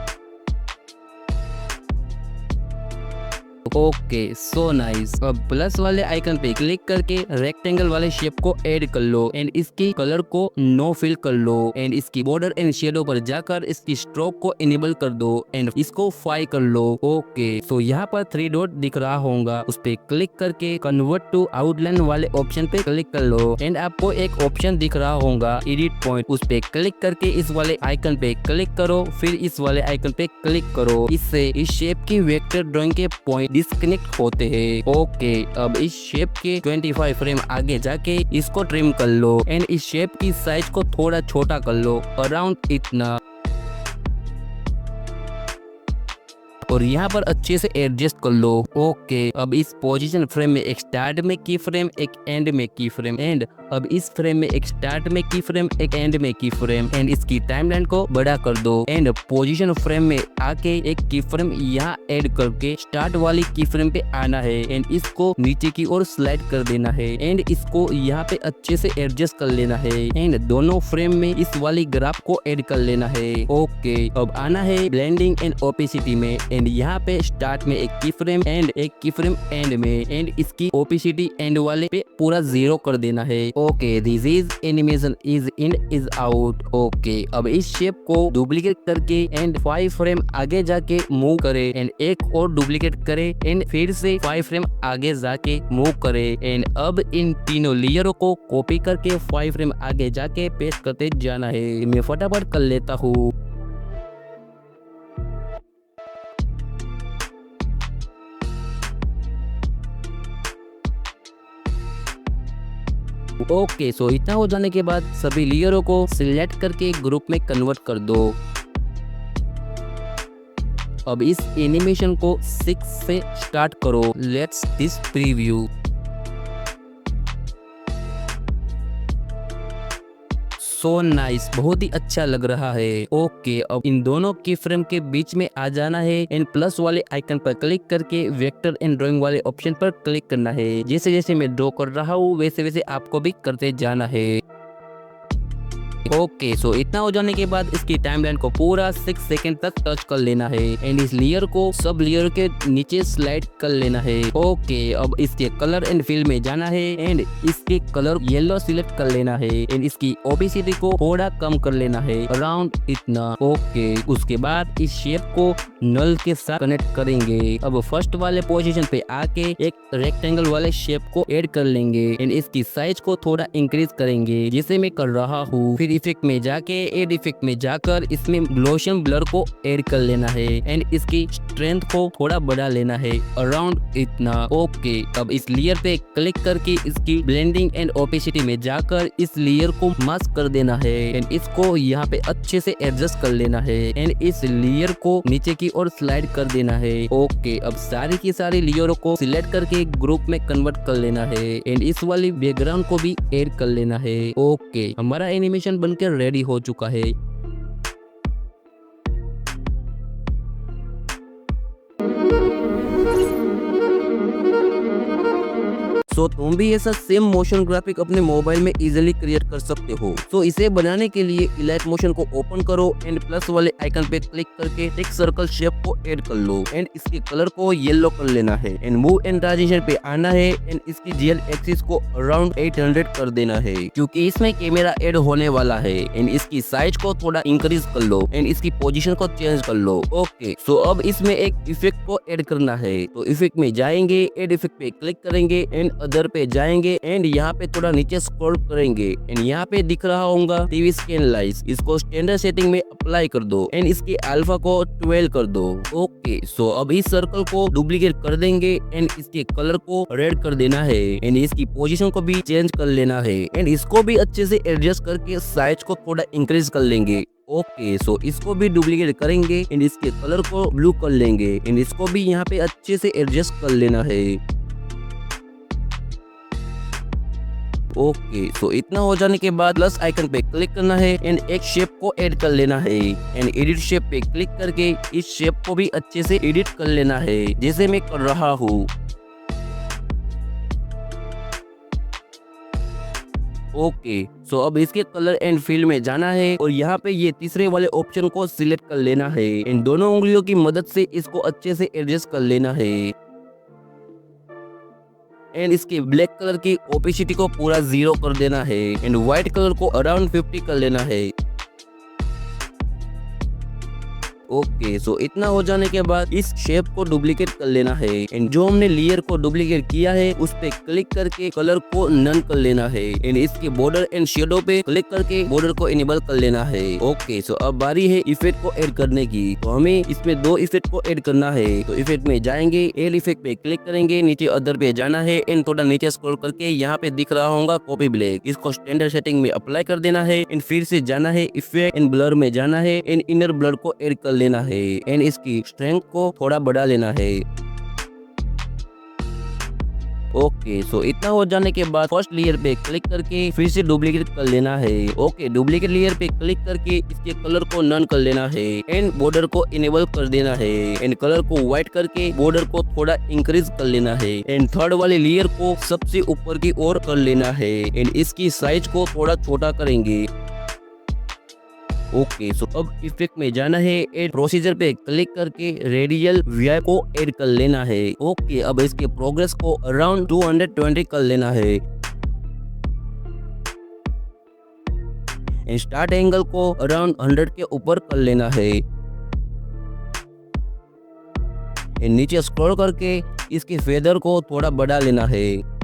Okay, so nice. अब प्लस वाले आइकन पे क्लिक करके रेक्टेंगल वाले शेप को ऐड कर लो एंड इसकी कलर को नो फिल कर लो एंड इसकी बॉर्डर एंड शेडो पर जाकर इसकी स्ट्रोक को इनेबल कर दो एंड इसको 5 कर लो। ओके, तो यहाँ पर 3 डॉट दिख रहा होगा, उस पे क्लिक करके कन्वर्ट टू आउटलाइन वाले ऑप्शन पे क्लिक कर लो एंड आपको एक ऑप्शन दिख रहा होगा एडिट पॉइंट, उस पे क्लिक करके इस वाले आइकन पे क्लिक करो, फिर इस वाले आइकन पे क्लिक करो। इससे इस शेप की वेक्टर ड्राइंग के पॉइंट डिस्कनेक्ट होते हैं। ओके, अब इस शेप के 25 फ्रेम आगे जाके इसको ट्रिम कर लो एंड इस शेप की साइज को थोड़ा छोटा कर लो अराउंड इतना। और यहाँ पर अच्छे से एडजस्ट कर लो। ओके, अब इस पोजीशन फ्रेम में एक स्टार्ट में की फ्रेम, एक एंड में की फ्रेम, एंड अब इस फ्रेम में एक स्टार्ट में की फ्रेम, एक एंड में की फ्रेम, एंड इसकी टाइमलाइन को बड़ा कर दो। एंड पोजीशन फ्रेम में आके एक की फ्रेम यहाँ ऐड करके स्टार्ट वाली की फ्रेम पे आना है, एंड इसको नीचे की ओर स्लाइड कर देना है, एंड इसको यहाँ पे अच्छे से एडजस्ट कर लेना है, एंड दोनों फ्रेम में इस वाली ग्राफ को ऐड कर लेना है। ओके, अब आना है ब्लेंडिंग एंड ओपेसिटी में, एंड यहाँ पे स्टार्ट में एक की फ्रेम एंड एक की फ्रेम एंड में, एंड इसकी ओपेसिटी एंड वाले पे पूरा 0 कर देना है। Okay, this is animation is in is out. Okay, अब इस शेप को डुप्लीकेट करके एंड 5 फ्रेम आगे जाके मूव करे, एंड एक और डुप्लीकेट करे, एंड फिर से 5 फ्रेम आगे जाके मूव करे, एंड अब इन तीनों लेयरों को कॉपी करके 5 फ्रेम आगे जाके पेस्ट करते जाना है। मैं फटाफट कर लेता हूँ। ओके, सो इतना हो जाने के बाद सभी लेयरों को सिलेक्ट करके ग्रुप में कन्वर्ट कर दो। अब इस एनिमेशन को 6 से स्टार्ट करो। Let's this preview. So nice, बहुत ही अच्छा लग रहा है। ओके, अब इन दोनों की फ्रेम के बीच में आ जाना है, एंड प्लस वाले आइकन पर क्लिक करके वेक्टर एंड ड्राइंग वाले ऑप्शन पर क्लिक करना है। जैसे जैसे मैं ड्रॉ कर रहा हूँ वैसे वैसे आपको भी करते जाना है। ओके, सो इतना हो जाने के बाद इसकी टाइमलाइन को पूरा 6 सेकंड तक टच कर लेना है, एंड इस लेयर को सब लेयर के नीचे स्लाइड कर लेना है। ओके, अब इसके कलर एंड फिल में जाना है, एंड इसके कलर येलो सिलेक्ट कर लेना है, एंड इसकी ओपेसिटी को थोड़ा कम कर लेना है, अराउंड इतना। ओके, उसके बाद इस शेप को नल के साथ कनेक्ट करेंगे। अब फर्स्ट वाले पोजीशन पे आके एक रेक्टेंगल वाले शेप को ऐड कर लेंगे, एंड इसकी साइज को थोड़ा इंक्रीज करेंगे जैसे मैं कर रहा हूँ। फिर इफेक्ट में जाके एड इफेक्ट में जाकर इसमें ग्लोशन ब्लर को ऐड कर लेना है, एंड इसकी स्ट्रेंथ को थोड़ा बढ़ा लेना है, अराउंड इतना। ओके, अब इस लेयर पे क्लिक करके इसकी ब्लेंडिंग एंड ओपेसिटी में जाकर इस लेयर को मास्क कर देना है, एंड इसको यहाँ पे अच्छे से एडजस्ट कर लेना है, एंड इस लेयर को नीचे की ओर स्लाइड कर देना है। ओके, अब सारी की सारी लेयरों को सिलेक्ट करके ग्रुप में कन्वर्ट कर लेना है, एंड इस वाली बैकग्राउंड को भी ऐड कर लेना है। ओके, हमारा एनिमेशन बनकर रेडी हो चुका है। तो तुम भी ऐसा सेम मोशन ग्राफिक अपने मोबाइल में इजीली क्रिएट कर सकते हो। तो इसे बनाने के लिए इलाइट मोशन को ओपन करो, एंड प्लस वाले आइकन पे क्लिक करके एक सर्कल शेप को ऐड कर लो, एंड इसके कलर को येलो कर लेना है, एंड मूव एंड ट्रांजिशन पे आना है, एंड इसकी जीएल एक्सिस को अराउंड 800 कर देना है क्योंकि इसमें कैमरा ऐड होने वाला है, एंड इसकी साइज को थोड़ा इंक्रीज कर लो, एंड इसकी पोजीशन को चेंज कर लो। ओके, सो अब इसमें एक इफेक्ट को ऐड करना है, तो इफेक्ट में जाएंगे, ऐड इफेक्ट पे क्लिक करेंगे, एंड अदर पे जाएंगे, एंड यहाँ पे थोड़ा नीचे स्क्रॉल करेंगे, एंड यहाँ पे दिख रहा होगा टीवी स्कैन लाइट्स, इसको स्टैंडर्ड सेटिंग में अप्लाई कर दो, एंड इसके अल्फा को 12 कर दो। ओके, सो अब इस सर्कल को डुप्लीकेट कर देंगे, एंड इसके कलर को रेड कर देना है, एंड इसकी पोजीशन को भी चेंज कर लेना है, एंड इसको भी अच्छे से एडजस्ट करके साइज को थोड़ा इंक्रीज कर लेंगे। ओके, सो इसको भी डुप्लीकेट करेंगे, एंड इसके कलर को ब्लू कर लेंगे, एंड इसको भी यहाँ पे अच्छे से एडजस्ट कर लेना है। ओके, सो इतना हो जाने के बाद प्लस आइकन पे क्लिक करना है, एंड एक शेप को ऐड कर लेना है, एंड एडिट शेप पे क्लिक करके इस शेप को भी अच्छे से एडिट कर लेना है जैसे मैं कर रहा हूँ। ओके, सो अब इसके कलर एंड फिल में जाना है, और यहाँ पे ये तीसरे वाले ऑप्शन को सिलेक्ट कर लेना है, इन दोनों उंगलियों की मदद से इसको अच्छे से एडजस्ट कर लेना है, एंड इसके ब्लैक कलर की ओपेसिटी को पूरा 0 कर देना है, एंड व्हाइट कलर को अराउंड 50 कर लेना है। ओके, सो इतना हो जाने के बाद इस शेप को डुप्लीकेट कर लेना है, एंड जो हमने लेयर को डुप्लीकेट किया है उस पे क्लिक करके कलर को नन कर लेना है, एंड इसके बॉर्डर एंड शेडो पे क्लिक करके बॉर्डर को इनेबल कर लेना है। ओके, सो अब बारी है इफेक्ट को ऐड करने की, तो हमें इसमें 2 इफेक्ट को ऐड करना है। तो इफेक्ट में जाएंगे, एड इफेक्ट पे क्लिक करेंगे, नीचे अदर पे जाना है, एंड थोड़ा नीचे स्क्रॉल करके यहाँ पे दिख रहा होगा कॉपी ब्लैक, इसको स्टैंडर्ड सेटिंग में अप्लाई कर देना है, एंड फिर से जाना है इफेक्ट एंड ब्लर में जाना है, एंड इनर ब्लर को ऐड कर लेना है एंड इसकी स्ट्रेंथ को थोड़ा बढ़ा लेना है। ओके, सो इतना हो जाने के बाद फर्स्ट लेयर पे क्लिक करके फिर से डुप्लीकेट कर लेना है। ओके, डुप्लीकेट लेयर पे क्लिक करके इसके कलर को नन कर लेना है एंड बॉर्डर को इनेबल कर देना है एंड कलर को व्हाइट करके बॉर्डर को थोड़ा इंक्रीज कर लेना है एंड थर्ड वाले लेयर को सबसे ऊपर की ओर कर लेना है एंड इसकी साइज को थोड़ा छोटा करेंगे। ओके, सो अब इफेक्ट में जाना है एड प्रोसीजर पे क्लिक करके रेडियल वीआई को ऐड कर लेना है। ओके, अब इसके प्रोग्रेस को अराउंड 220 कर लेना है एंड स्टार्ट एंगल को अराउंड 100 के ऊपर कर लेना है एंड नीचे स्क्रॉल करके इसके फेदर को थोड़ा बढ़ा लेना है।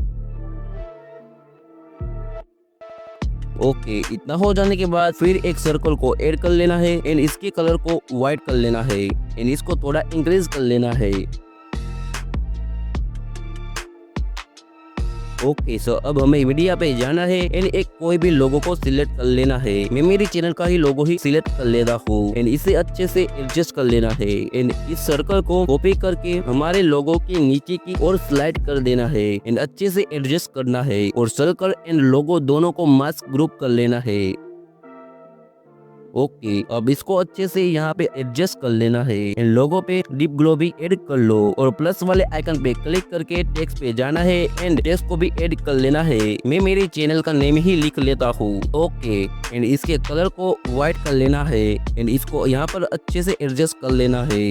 ओके, इतना हो जाने के बाद फिर एक सर्कल को ऐड कर लेना है एंड इसके कलर को व्हाइट कर लेना है एंड इसको थोड़ा इंक्रीज कर लेना है। ओके, सो अब हमें मीडिया पे जाना है एंड एक कोई भी लोगो को सिलेक्ट कर लेना है। मैं मेरी चैनल का ही लोगो ही सिलेक्ट कर लेता हूँ एंड इसे अच्छे से एडजस्ट कर लेना है एंड इस सर्कल को कॉपी करके हमारे लोगो के नीचे की ओर स्लाइड कर देना है एंड अच्छे से एडजस्ट करना है और सर्कल एंड लोगो दोनों को मास्क ग्रुप कर लेना है। ओके, अब इसको अच्छे से यहाँ पे एडजस्ट कर लेना है एंड लोगो पे डीप ग्लो भी ऐड कर लो और प्लस वाले आइकन पे क्लिक करके टेक्स्ट पे जाना है एंड टेक्स्ट को भी ऐड कर लेना है। मैं मेरे चैनल का नेम ही लिख लेता हूँ। ओके, एंड इसके कलर को व्हाइट कर लेना है एंड इसको यहाँ पर अच्छे से एडजस्ट कर लेना है।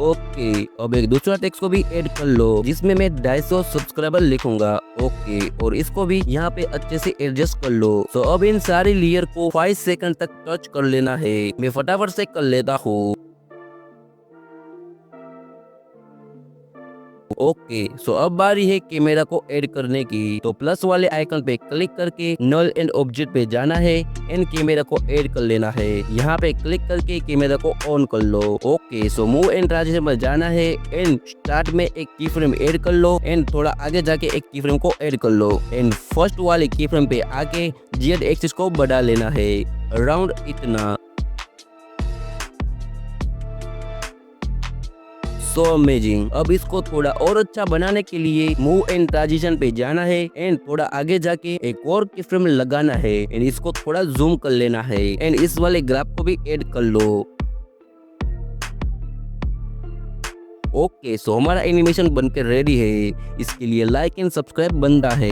ओके, अब एक दूसरा टेक्स्ट को भी ऐड कर लो जिसमें मैं 250 सब्सक्राइबर लिखूंगा। ओके, और इसको भी यहाँ पे अच्छे से एडजस्ट कर लो। तो अब इन सारी लेयर को 5 सेकंड तक टच कर लेना है। मैं फटाफट से कर लेता हूँ। ओके, सो अब बारी है कैमरा को ऐड करने की। तो प्लस वाले आइकन पे क्लिक करके नल एंड ऑब्जेक्ट पे जाना है एंड कैमरा को ऐड कर लेना है। यहाँ पे क्लिक करके कैमरा को ऑन कर लो। Okay, so move and transition में जाना है एंड स्टार्ट में एक की फ्रेम ऐड कर लो एंड थोड़ा आगे जाके एक की फ्रेम को ऐड कर लो एंड फर्स्ट वाले की फ्रेम पे आके जेड एक्सिस को बढ़ा लेना है अराउंड इतना। So amazing. अब इसको थोड़ा और अच्छा बनाने के लिए मूव एंड ट्रांजिशन पे जाना है एंड थोड़ा आगे जाके एक और की फ्रेम लगाना है एंड इसको थोड़ा जूम कर लेना है एंड इस वाले ग्राफ को भी ऐड कर लो। ओके, सो हमारा एनिमेशन बनकर रेडी है। इसके लिए लाइक एंड सब्सक्राइब बनता है।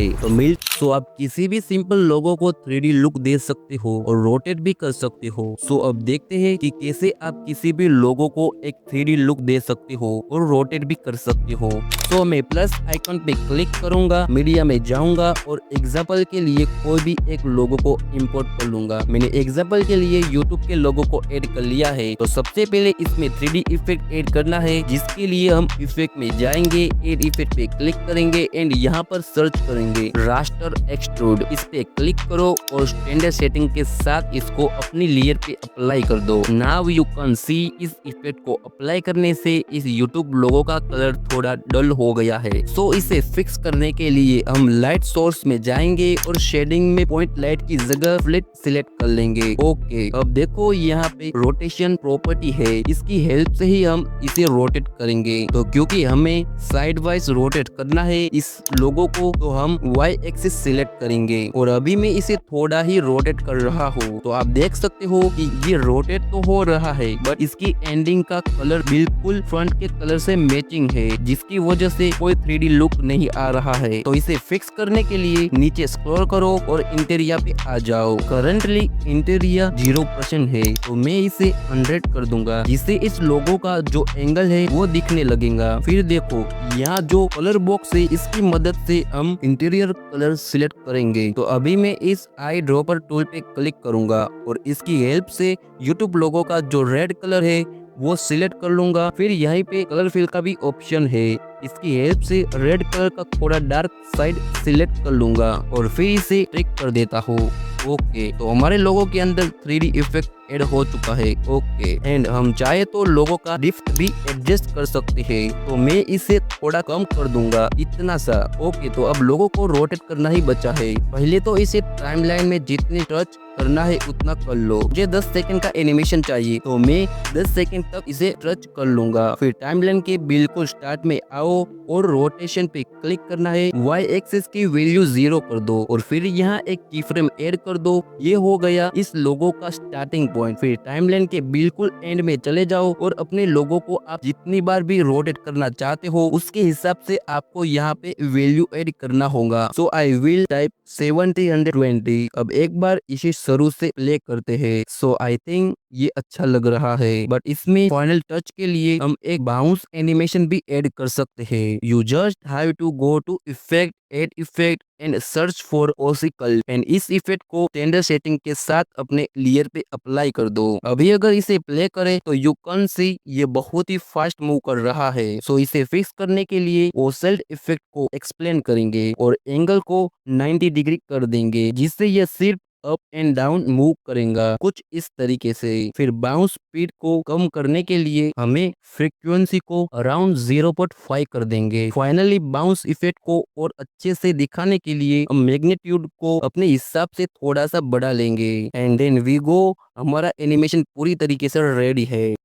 तो आप किसी भी सिंपल लोगो को 3D लुक दे सकते हो और रोटेट भी कर सकते हो। सो अब देखते हैं कि कैसे आप किसी भी लोगो को एक 3D लुक दे सकते हो और रोटेट भी कर सकते हो। तो मैं प्लस आइकन पे क्लिक करूंगा, मीडिया में जाऊंगा और एग्जाम्पल के लिए कोई भी एक लोगो को इंपोर्ट कर लूंगा। मैंने एग्जाम्पल के लिए यूट्यूब के लोगो को ऐड कर लिया है। तो सबसे पहले इसमें 3D इफेक्ट ऐड करना है, जिसके लिए हम इफेक्ट में जाएंगे, ऐड इफेक्ट पे क्लिक करेंगे एंड यहाँ पर सर्च करेंगे रास्टर एक्सट्रूड। इस पे क्लिक करो और स्टैंडर्ड सेटिंग के साथ इसको अपनी लेयर पे अप्लाई कर दो। नाउ यू कैन सी इस इफेक्ट को अप्लाई करने से इस यूट्यूब लोगो का कलर थोड़ा डल हो गया है। सो इसे फिक्स करने के लिए हम लाइट सोर्स में जाएंगे और शेडिंग में पॉइंट लाइट की जगह फ्लिट सिलेक्ट कर लेंगे। ओके, अब देखो यहाँ पे रोटेशन प्रॉपर्टी है, इसकी हेल्प से ही हम इसे रोटेट करेंगे। तो क्योंकि हमें साइड वाइज रोटेट करना है इस लोगो को, तो हम वाई एक्सिस सिलेक्ट करेंगे और अभी मैं इसे थोड़ा ही रोटेट कर रहा हूँ। तो आप देख सकते हो कि ये रोटेट तो हो रहा है बट इसकी एंडिंग का कलर बिल्कुल फ्रंट के कलर से मैचिंग है, जिसकी वजह से कोई 3D लुक नहीं आ रहा है। तो इसे फिक्स करने के लिए नीचे स्क्रॉल करो और इंटीरियर पे आ जाओ। करंटली इंटीरियर 0% है, तो मैं इसे 100 कर दूंगा, जिससे इस लोगो का जो एंगल है वो दिखने लगेगा। फिर देखो यहाँ जो कलर बॉक्स है, इसकी मदद से हम इंटीरियर कलर सिलेक्ट करेंगे। तो अभी मैं इस आई ड्रॉपर टूल पे क्लिक करूंगा और इसकी हेल्प से यूट्यूब लोगो का जो रेड कलर है वो सिलेक्ट कर लूंगा। फिर यहीं पे कलर फिल का भी ऑप्शन है, इसकी हेल्प से रेड कलर का थोड़ा डार्क साइड सिलेक्ट कर लूंगा और फिर इसे ट्रिक कर देता हूँ। ओके, तो हमारे लोगों के अंदर 3D इफेक्ट ऐड हो चुका है। ओके, एंड हम चाहे तो लोगों का ड्रिफ्ट भी एडजस्ट कर सकते हैं। तो मैं इसे थोड़ा कम कर दूंगा, इतना सा। ओके, तो अब लोगों को रोटेट करना ही बचा है। पहले तो इसे टाइमलाइन में जितने टच करना है उतना कर लो। मुझे 10 सेकंड का एनिमेशन चाहिए, तो मैं 10 सेकंड तक इसे टच कर लूंगा। फिर टाइमलाइन के बिल्कुल स्टार्ट में आओ और रोटेशन पे क्लिक करना है। वाई एक्सिस की वैल्यू 0 कर दो और फिर यहाँ एक की फ्रेम ऐड कर दो। ये हो गया इस लोगो का स्टार्टिंग पॉइंट। फिर टाइमलाइन के बिल्कुल एंड में चले जाओ और अपने लोगो को आप जितनी बार भी रोटेट करना चाहते हो उसके हिसाब से आपको यहाँ पे वैल्यू ऐड करना होगा। सो आई विल टाइप 70/120। अब एक बार इसे शुरू से प्ले करते हैं। सो आई थिंक ये अच्छा लग रहा है, बट इसमें फाइनल टच के लिए हम एक बाउंस एनिमेशन भी ऐड कर सकते हैं। You just have to go to effect, add effect and search for oscicle, and इस इफेक्ट को टेंडर सेटिंग के साथ अपने लेयर पे अप्लाई कर दो। अभी अगर इसे प्ले करें तो यू कैन सी ये बहुत ही फास्ट मूव कर रहा है। सो इसे फिक्स करने के लिए ओसेल्ट इफेक्ट को एक्सप्लेन करेंगे और एंगल को 90 डिग्री कर देंगे, जिससे यह सिर्फ अप एंड डाउन मूव करेगा, कुछ इस तरीके से। फिर बाउंस स्पीड को कम करने के लिए हमें फ्रीक्वेंसी को अराउंड 0.5 कर देंगे। फाइनली बाउंस इफेक्ट को और अच्छे से दिखाने के लिए हम मैग्नीट्यूड को अपने हिसाब से थोड़ा सा बढ़ा लेंगे। एंड देन वी गो, हमारा एनिमेशन पूरी तरीके से रेडी है।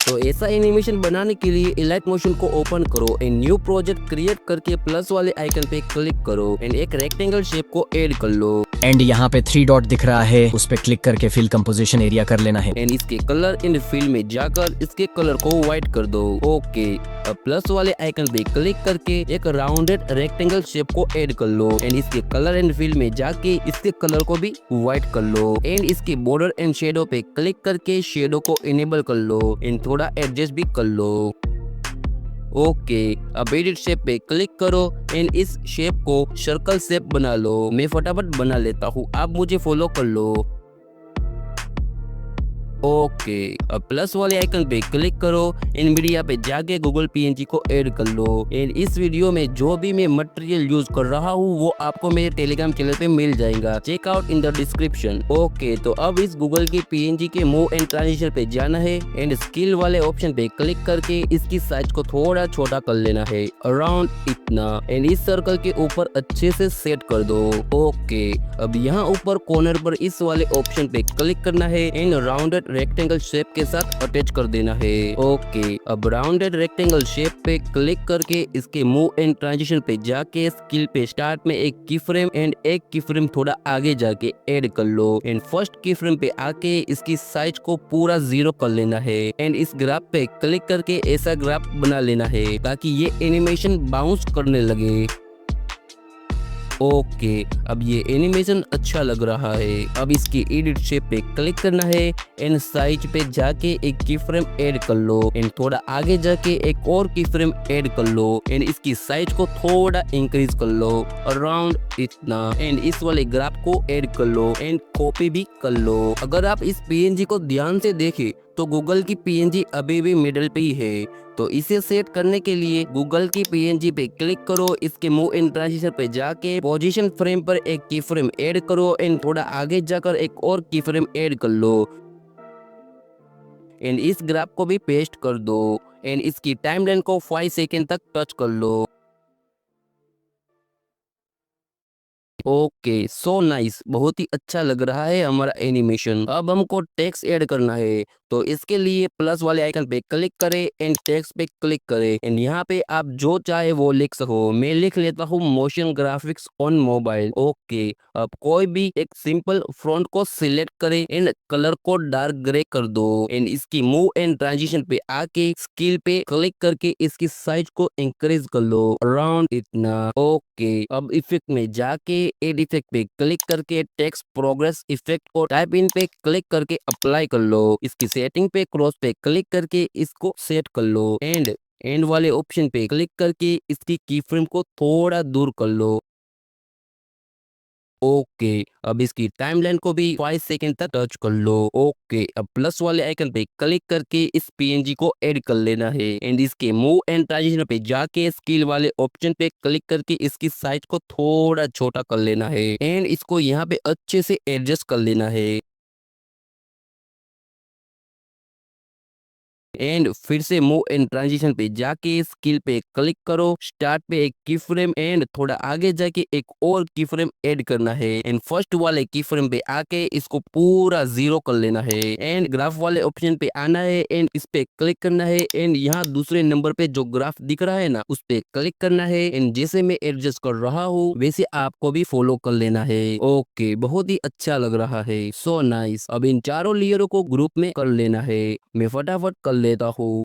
तो ऐसा एनिमेशन बनाने के लिए इलाइट मोशन को ओपन करो एंड न्यू प्रोजेक्ट क्रिएट करके प्लस वाले आइकन पे क्लिक करो एंड एक रेक्टेंगल शेप को ऐड कर लो। एंड यहाँ पे 3 डॉट दिख रहा है, उस पे क्लिक करके फिल कंपोजिशन एरिया कर लेना है। एंड इसके कलर इन फील्ड में जाकर इसके कलर को व्हाइट कर दो। ओके, अब प्लस वाले आइकन पे क्लिक करके एक राउंडेड रेक्टेंगल शेप को ऐड कर लो एंड इसके कलर एंड फील्ड में जाके इसके कलर को भी व्हाइट कर लो एंड इसके बॉर्डर एंड शेडो पे क्लिक करके शेडो को इनेबल कर लो एंड थोड़ा एडजस्ट भी कर लो। ओके, अब एडिट शेप पे क्लिक करो एंड इस शेप को सर्कल शेप बना लो। मैं फटाफट बना लेता हूँ, आप मुझे फॉलो कर लो। ओके, अब प्लस वाले आइकन पे क्लिक करो एंड मीडिया पे जाके गूगल पीएनजी को ऐड कर लो एंड इस वीडियो में जो भी मैं मटेरियल यूज कर रहा हूँ वो आपको मेरे टेलीग्राम चैनल पे मिल जाएगा, check out in the description. Okay, तो अब इस गूगल की पीएनजी के मूव एंड ट्रांजिशन पे जाना है एंड स्किल वाले ऑप्शन पे क्लिक करके इसकी साइज को थोड़ा छोटा कर लेना है, अराउंड इतना, एंड इस सर्कल के ऊपर अच्छे से सेट कर दो। ओके, अब यहाँ ऊपर कॉर्नर पर इस वाले ऑप्शन पे क्लिक करना है एंड राउंडेड रेक्टेंगल शेप के साथ अटैच कर देना है। ओके, अब राउंडेड रेक्टेंगल शेप पे क्लिक करके इसके मूव एंड ट्रांजिशन पे जाके स्किल पे स्टार्ट में एक की फ्रेम एंड एक की फ्रेम थोड़ा आगे जाके ऐड कर लो एंड फर्स्ट की फ्रेम पे आके इसकी साइज को पूरा 0 कर लेना है एंड इस ग्राफ पे क्लिक करके ऐसा ग्राफ बना लेना है ताकि ये एनिमेशन बाउंस करने लगे। ओके, अब ये एनिमेशन अच्छा लग रहा है। अब इसकी एडिट शेप पे क्लिक करना है एंड साइज पे जाके एक की फ्रेम ऐड कर लो एंड थोड़ा आगे जाके एक और की फ्रेम ऐड कर लो एंड इसकी साइज को थोड़ा इंक्रीज कर लो, अराउंड इतना, एंड इस वाले ग्राफ को ऐड कर लो एंड कॉपी भी कर लो। अगर आप इस पीएनजी को ध्यान से देखें तो गूगल की पीएनजी अभी भी मिडिल पे ही है। तो इसे सेट करने के लिए गूगल की पीएनजी पे क्लिक करो, इसके मूव एंड ट्रांजिशन पे जाके पोजीशन फ्रेम पर एक की फ्रेम ऐड करो एंड थोड़ा आगे जाकर एक और की फ्रेम ऐड कर लो एंड इस ग्राफ को भी पेस्ट कर दो एंड इसकी टाइमलाइन को 5 सेकेंड तक टच कर लो। ओके, सो नाइस, बहुत ही अच्छा लग रहा है हमारा एनिमेशन। अब हमको टेक्स्ट ऐड करना है, तो इसके लिए प्लस वाले आइकन पे क्लिक करें एंड टेक्स्ट पे क्लिक करें एंड यहाँ पे आप जो चाहे वो लिख सको। मैं लिख लेता हूँ motion graphics on mobile. Okay, अब कोई भी एक सिंपल फ्रंट को सिलेक्ट करें एंड कलर को डार्क ग्रे कर दो एंड इसकी मूव एंड ट्रांजिशन पे आके स्किल पे क्लिक करके इसकी साइज को इंक्रीज कर लो, अराउंड इतना। ओके, अब इफेक्ट में जाके एड इफेक्ट पे क्लिक करके टेक्स्ट प्रोग्रेस इफेक्ट को टाइप इन पे क्लिक करके अप्लाई कर लो। इसकी सेटिंग पे क्रॉस पे क्लिक करके इसको सेट कर लो एंड एंड वाले ऑप्शन पे क्लिक करके इसकी की फ्रेम को थोड़ा दूर कर लो। ओके, अब इसकी टाइमलाइन को भी 5 सेकंड तक टच कर लो। ओके, अब प्लस वाले आइकन पे क्लिक करके इस पीएनजी को ऐड कर लेना है एंड इसके मूव एंड ट्रांजिशन पे जाके स्केल वाले ऑप्शन पे क्लिक करके इसकी साइज को थोड़ा छोटा कर लेना है एंड इसको यहाँ पे अच्छे से एडजस्ट कर लेना है। एंड फिर से मूव एंड ट्रांजिशन पे जाके स्किल पे क्लिक करो, स्टार्ट पे एक की फ्रेम एंड थोड़ा आगे जाके एक और की फ्रेम ऐड करना है एंड फर्स्ट वाले की फ्रेम पे आके इसको पूरा 0 कर लेना है एंड ग्राफ वाले ऑप्शन पे आना है एंड इस पे क्लिक करना है एंड यहाँ दूसरे नंबर पे जो ग्राफ दिख रहा है ना उस पे क्लिक करना है एंड जैसे मैं एडजस्ट कर रहा हूँ वैसे आपको भी फॉलो कर लेना है। ओके, बहुत ही अच्छा लग रहा है, सो नाइस। अब इन चारों लेयरों को ग्रुप में कर लेना है, मैं फटाफट कर लेता हूँ।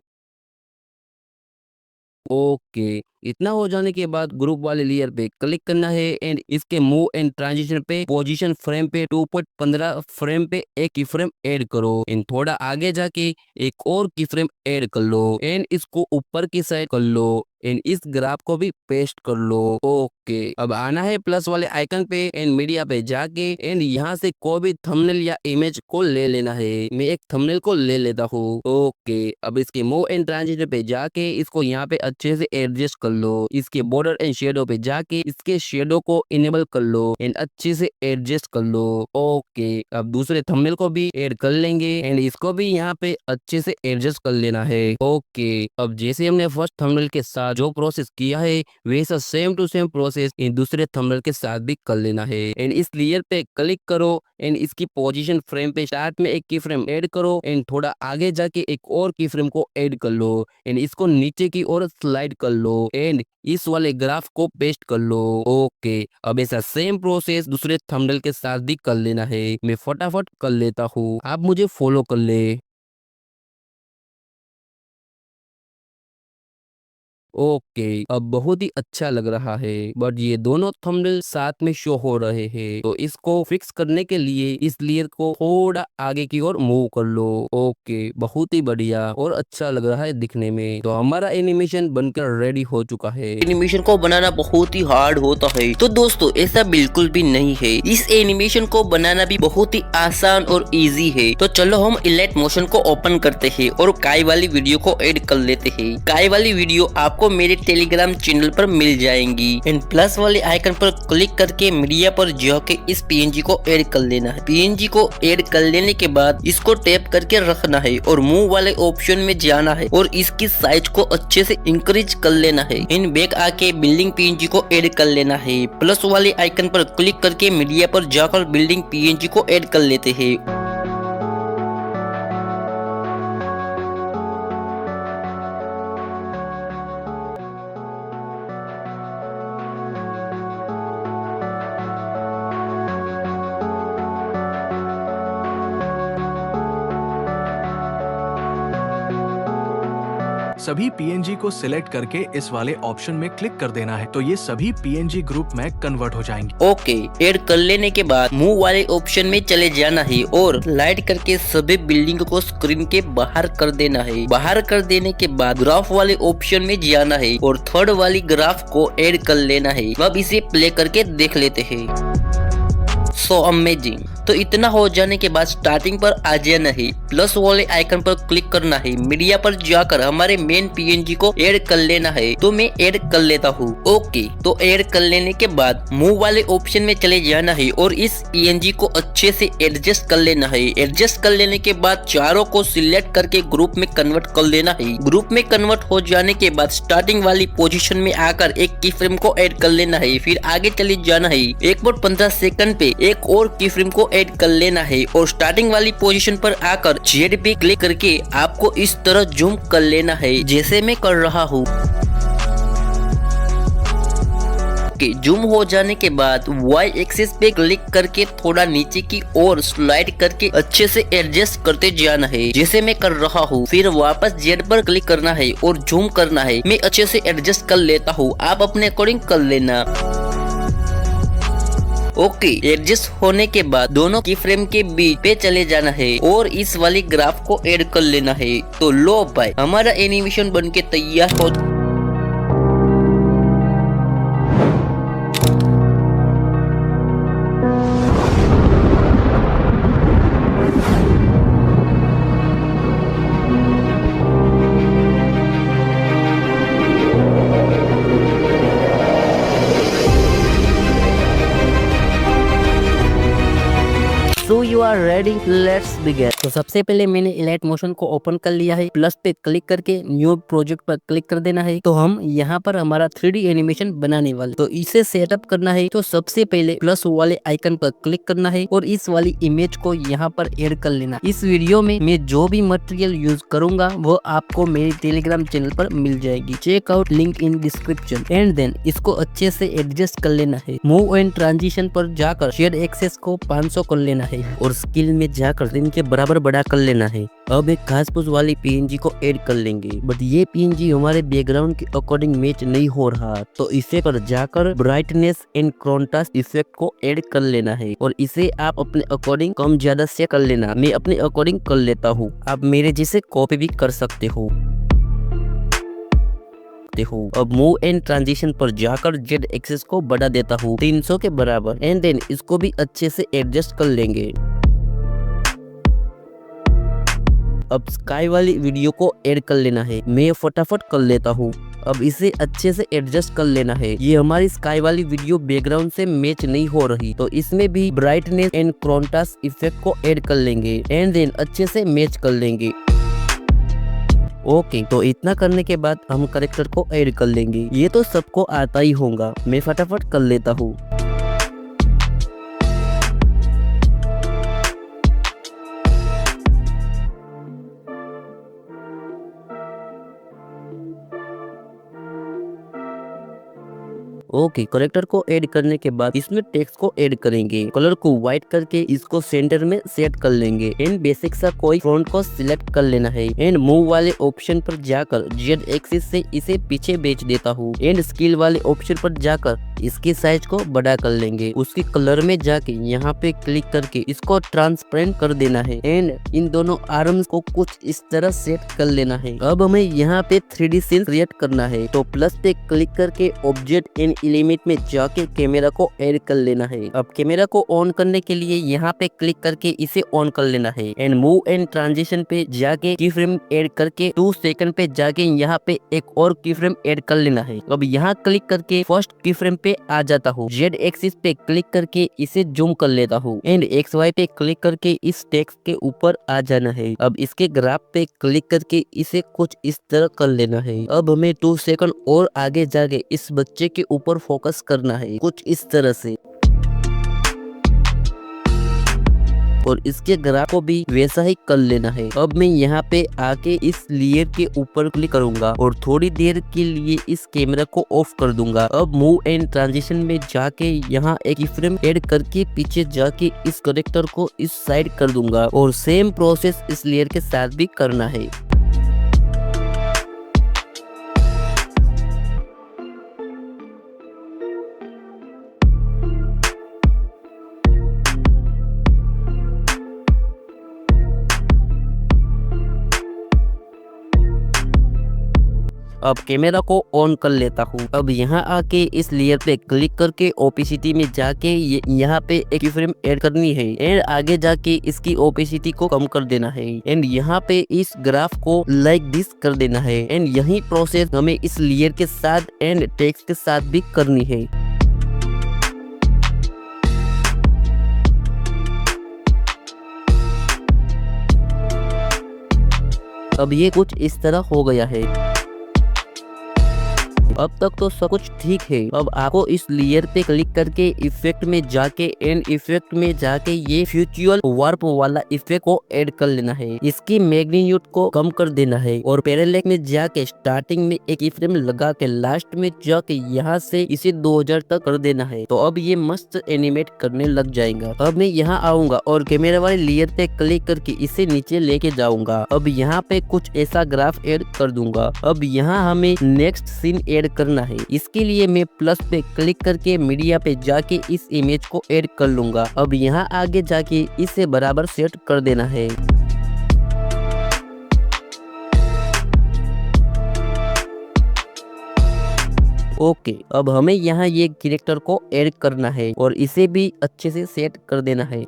ओके, इतना हो जाने के बाद ग्रुप वाले लेयर पे क्लिक करना है एंड इसके मूव एंड ट्रांजिशन पे पोजीशन फ्रेम पे 2.15 फ्रेम पे एक की फ्रेम ऐड करो एंड थोड़ा आगे जाके एक और की फ्रेम ऐड कर लो एंड इसको ऊपर की साइड कर लो एंड इस ग्राफ को भी पेस्ट कर लो। ओके, अब आना है प्लस वाले आइकन पे एंड मीडिया पे जाके एंड यहाँ से कोई भी थंबनेल या इमेज को ले लेना है, मैं एक थंबनेल को ले लेता हूँ। ओके, अब इसके मूव एंड ट्रांजिशन पे जाके इसको यहाँ पे अच्छे से एडजस्ट कर लो, इसके बॉर्डर एंड शेडो पे जाके इसके शेडो को इनेबल कर लो एंड अच्छे से एडजस्ट कर लो। ओके, अब दूसरे थंबनेल को भी ऐड कर लेंगे एंड इसको भी यहाँ पे अच्छे से एडजस्ट कर लेना है। ओके, अब जैसे हमने फर्स्ट थंबनेल के साथ जो प्रोसेस किया है वैसा same to same process in दूसरे थंबनेल के साथ भी कर लेना है एंड इस लेयर पे क्लिक करो एंड इसकी पोजीशन फ्रेम पे स्टार्ट में एक की फ्रेम ऐड करो एंड थोड़ा आगे जाके एक और की फ्रेम को ऐड कर लो एंड इसको नीचे की ओर स्लाइड कर लो एंड इस वाले ग्राफ को पेस्ट कर लो। ओके, अब ऐसा सेम प्रोसेस दूसरे थंबनेल के साथ भी कर लेना है, मैं फटाफट कर लेता हूँ, आप मुझे फॉलो कर ले। ओके, अब बहुत ही अच्छा लग रहा है बट ये दोनों थंबनेल साथ में शो हो रहे हैं तो इसको फिक्स करने के लिए इस लेयर को थोड़ा आगे की ओर मूव कर लो। ओके, बहुत ही बढ़िया और अच्छा लग रहा है दिखने में। तो हमारा एनिमेशन बनकर रेडी हो चुका है। एनिमेशन को बनाना बहुत ही हार्ड होता है तो दोस्तों ऐसा बिल्कुल भी नहीं है, इस एनिमेशन को बनाना भी बहुत ही आसान और इजी है। तो चलो हम इलाइट मोशन को ओपन करते हैं और काई वाली वीडियो को ऐड कर लेते हैं। काई वाली वीडियो आपको मेरे टेलीग्राम चैनल पर मिल जाएंगी एंड प्लस वाले आइकन पर क्लिक करके मीडिया पर जाके इस पीएनजी को ऐड कर लेना है। पीएनजी को ऐड कर लेने के बाद इसको टैप करके रखना है और मूव वाले ऑप्शन में जाना है और इसकी साइज को अच्छे से इंक्रीज कर लेना है। इन बैक आके बिल्डिंग पीएनजी को ऐड कर लेना है। प्लस वाले आइकन पर क्लिक करके मीडिया पर जाकर बिल्डिंग पीएनजी को ऐड कर लेते हैं। सभी पीएनजी को सिलेक्ट करके इस वाले ऑप्शन में क्लिक कर देना है तो ये सभी पीएनजी ग्रुप में कन्वर्ट हो जाएंगे। ओके, ऐड कर लेने के बाद मूव वाले ऑप्शन में चले जाना है और लाइट करके सभी बिल्डिंग को स्क्रीन के बाहर कर देना है। बाहर कर देने के बाद ग्राफ वाले ऑप्शन में जाना है और थर्ड वाली ग्राफ को ऐड कर लेना है। अब इसे प्ले करके देख लेते हैं। So amazing. तो इतना हो जाने के बाद स्टार्टिंग पर आ जाना है, प्लस वाले आइकन पर क्लिक करना है, मीडिया पर जाकर हमारे मेन पीएनजी को ऐड कर लेना है। तो मैं ऐड कर लेता हूँ। ओके, तो ऐड कर लेने के बाद मूव वाले ऑप्शन में चले जाना है और इस पीएनजी को अच्छे से एडजस्ट कर लेना है। एडजस्ट कर लेने के बाद चारों को सिलेक्ट करके ग्रुप में कन्वर्ट कर लेना है। ग्रुप में कन्वर्ट हो जाने के बाद स्टार्टिंग वाली पोजीशन में आकर एक की फ्रेम को ऐड कर लेना है। फिर आगे चले जाना है, 1.15 सेकंड पे एक और की फ्रेम को ऐड कर लेना है और स्टार्टिंग वाली पोजीशन पर आकर जेड पे क्लिक करके आपको इस तरह जूम कर लेना है जैसे मैं कर रहा हूँ। जूम हो जाने के बाद Y एक्सिस पे क्लिक करके थोड़ा नीचे की ओर स्लाइड करके अच्छे से एडजस्ट करते जाना है जैसे मैं कर रहा हूँ। फिर वापस Z पर क्लिक करना है और जूम करना है। मैं अच्छे से एडजस्ट कर लेता हूँ, आप अपने अकॉर्डिंग कर लेना। ओके, एडजस्ट होने के बाद दोनों की फ्रेम के बीच पे चले जाना है और इस वाली ग्राफ को ऐड कर लेना है। तो लो भाई, हमारा एनिमेशन बनके तैयार हो। Ready, let's begin. तो सबसे पहले मैंने इलाइट मोशन को ओपन कर लिया है। प्लस पे क्लिक करके न्यू प्रोजेक्ट पर क्लिक कर देना है। तो हम यहाँ पर हमारा 3D एनिमेशन बनाने वाले, तो इसे सेटअप करना है। तो सबसे पहले प्लस वाले आइकन पर क्लिक करना है और इस वाली इमेज को यहाँ पर ऐड कर लेना। इस वीडियो में मैं जो भी मटेरियल यूज करूंगा वो आपको मेरे टेलीग्राम चैनल पर मिल जाएगी। Check out link in description. And then इसको अच्छे से एडजस्ट कर लेना है। मूव एंड ट्रांजिशन पर जाकर शेड एक्सेस को 500 कर लेना है और स्किल में जाकर इनके बराबर बड़ा कर लेना है। अब एक घास फूस वाली पीएनजी को ऐड कर लेंगे, बट ये पीएनजी हमारे बैकग्राउंड के अकॉर्डिंग मैच नहीं हो रहा, तो इसे पर जाकर ब्राइटनेस एंड कॉन्ट्रास्ट इफेक्ट को ऐड कर लेना है और इसे आप अपने अकॉर्डिंग कम ज्यादा से कर लेना। मैं अपने अकॉर्डिंग कर लेता हूँ, आप मेरे जैसे कॉपी भी कर सकते हो। अब मूव एंड ट्रांजिशन पर जाकर जेड एक्सेस को बढ़ा देता हूँ 300 के बराबर। एंड देन इसको भी अच्छे से एडजस्ट कर लेंगे। अब स्काई वाली वीडियो को ऐड कर लेना है, मैं फटाफट कर लेता हूँ। अब इसे अच्छे से एडजस्ट कर लेना है। ये हमारी स्काई वाली वीडियो बैकग्राउंड से मैच नहीं हो रही, तो इसमें भी ब्राइटनेस एंड कॉन्ट्रास्ट इफेक्ट को ऐड कर लेंगे एंड देन अच्छे से मैच कर लेंगे। ओके, तो इतना करने के बाद हम कैरेक्टर को ऐड कर लेंगे। ये तो सबको आता ही होगा, मैं फटाफट कर लेता हूँ। ओके, करेक्टर को ऐड करने के बाद इसमें टेक्स्ट को ऐड करेंगे। कलर को व्हाइट करके इसको सेंटर में सेट कर लेंगे एंड बेसिक सा कोई फॉन्ट को सिलेक्ट कर लेना है एंड मूव वाले ऑप्शन पर जाकर जेड एक्सिस से इसे पीछे भेज देता हूँ एंड स्केल वाले ऑप्शन पर जाकर इसकी साइज को बड़ा कर लेंगे। उसके कलर में जाके यहाँ पे क्लिक करके इसको ट्रांसपेरेंट कर देना है एंड इन दोनों आर्म्स को कुछ इस तरह सेट कर लेना है। अब हमें यहाँ पे 3D सीन क्रिएट करना है, तो प्लस पे क्लिक करके ऑब्जेक्ट एंड एलिमेंट में जाके कैमरा को ऐड कर लेना है। अब कैमरा को ऑन करने के लिए यहाँ पे क्लिक करके इसे ऑन कर लेना है एंड मूव एंड ट्रांजिशन पे जाके की फ्रेम ऐड करके 2 सेकंड पे जाके यहाँ पे एक और की फ्रेम ऐड कर लेना है। अब यहाँ क्लिक करके फर्स्ट की फ्रेम पे आ जाता हूँ। जेड एक्सिस पे क्लिक करके इसे जूम कर लेता हूँ एंड एक्स वाई पे क्लिक करके इस टेक्स्ट के ऊपर आ जाना है। अब इसके ग्राफ पे क्लिक करके इसे कुछ इस तरह कर लेना है। अब हमें 2 सेकंड और आगे जाके इस बच्चे के ऊपर फोकस करना है कुछ इस तरह से और इसके ग्राफ को भी वैसा ही कर लेना है। अब मैं यहाँ पे आके इस लेयर के ऊपर क्लिक करूंगा और थोड़ी देर के लिए इस कैमरा को ऑफ कर दूंगा। अब मूव एंड ट्रांजिशन में जाके यहाँ एक फ्रेम ऐड करके पीछे जाके इस करेक्टर को इस साइड कर दूंगा और सेम प्रोसेस इस लेयर के साथ भी करना है। अब कैमरा को ऑन कर लेता हूँ। अब यहाँ आके इस लेयर पे क्लिक करके ओपेसिटी में जाके यहाँ पे एक फ्रेम ऐड करनी है एंड आगे जाके इसकी ओपेसिटी को कम कर देना है एंड यहाँ पे इस ग्राफ को लाइक दिस कर देना है एंड यही प्रोसेस हमें इस लेयर के साथ एंड टेक्स्ट के साथ भी करनी है। अब ये कुछ इस तरह हो गया है। अब तक तो सब कुछ ठीक है। अब आपको इस लेयर पे क्लिक करके इफेक्ट में जाके एंड इफेक्ट में जाके ये फ्यूचुअल वार्प वाला इफेक्ट को ऐड कर लेना है। इसकी मैग्नीट्यूड को कम कर देना है और पैरेलल में जाके स्टार्टिंग में एक फ्रेम लगा के लास्ट में जाके यहाँ से इसे 2000 तक कर देना है। तो अब ये मस्त एनिमेट करने लग जाएगा। अब मैं यहाँ आऊंगा और कैमरा वाले लेयर पे क्लिक करके इसे नीचे लेके जाऊंगा। अब यहाँ पे कुछ ऐसा ग्राफ ऐड कर दूंगा। अब यहाँ हमें नेक्स्ट सीन ऐड करना है। इसके लिए मैं प्लस पे क्लिक करके मीडिया पे जाके इस इमेज को ऐड कर लूंगा। अब यहाँ आगे जाके इसे बराबर सेट कर देना है। ओके, अब हमें यहाँ ये कैरेक्टर को ऐड करना है और इसे भी अच्छे से सेट कर देना है।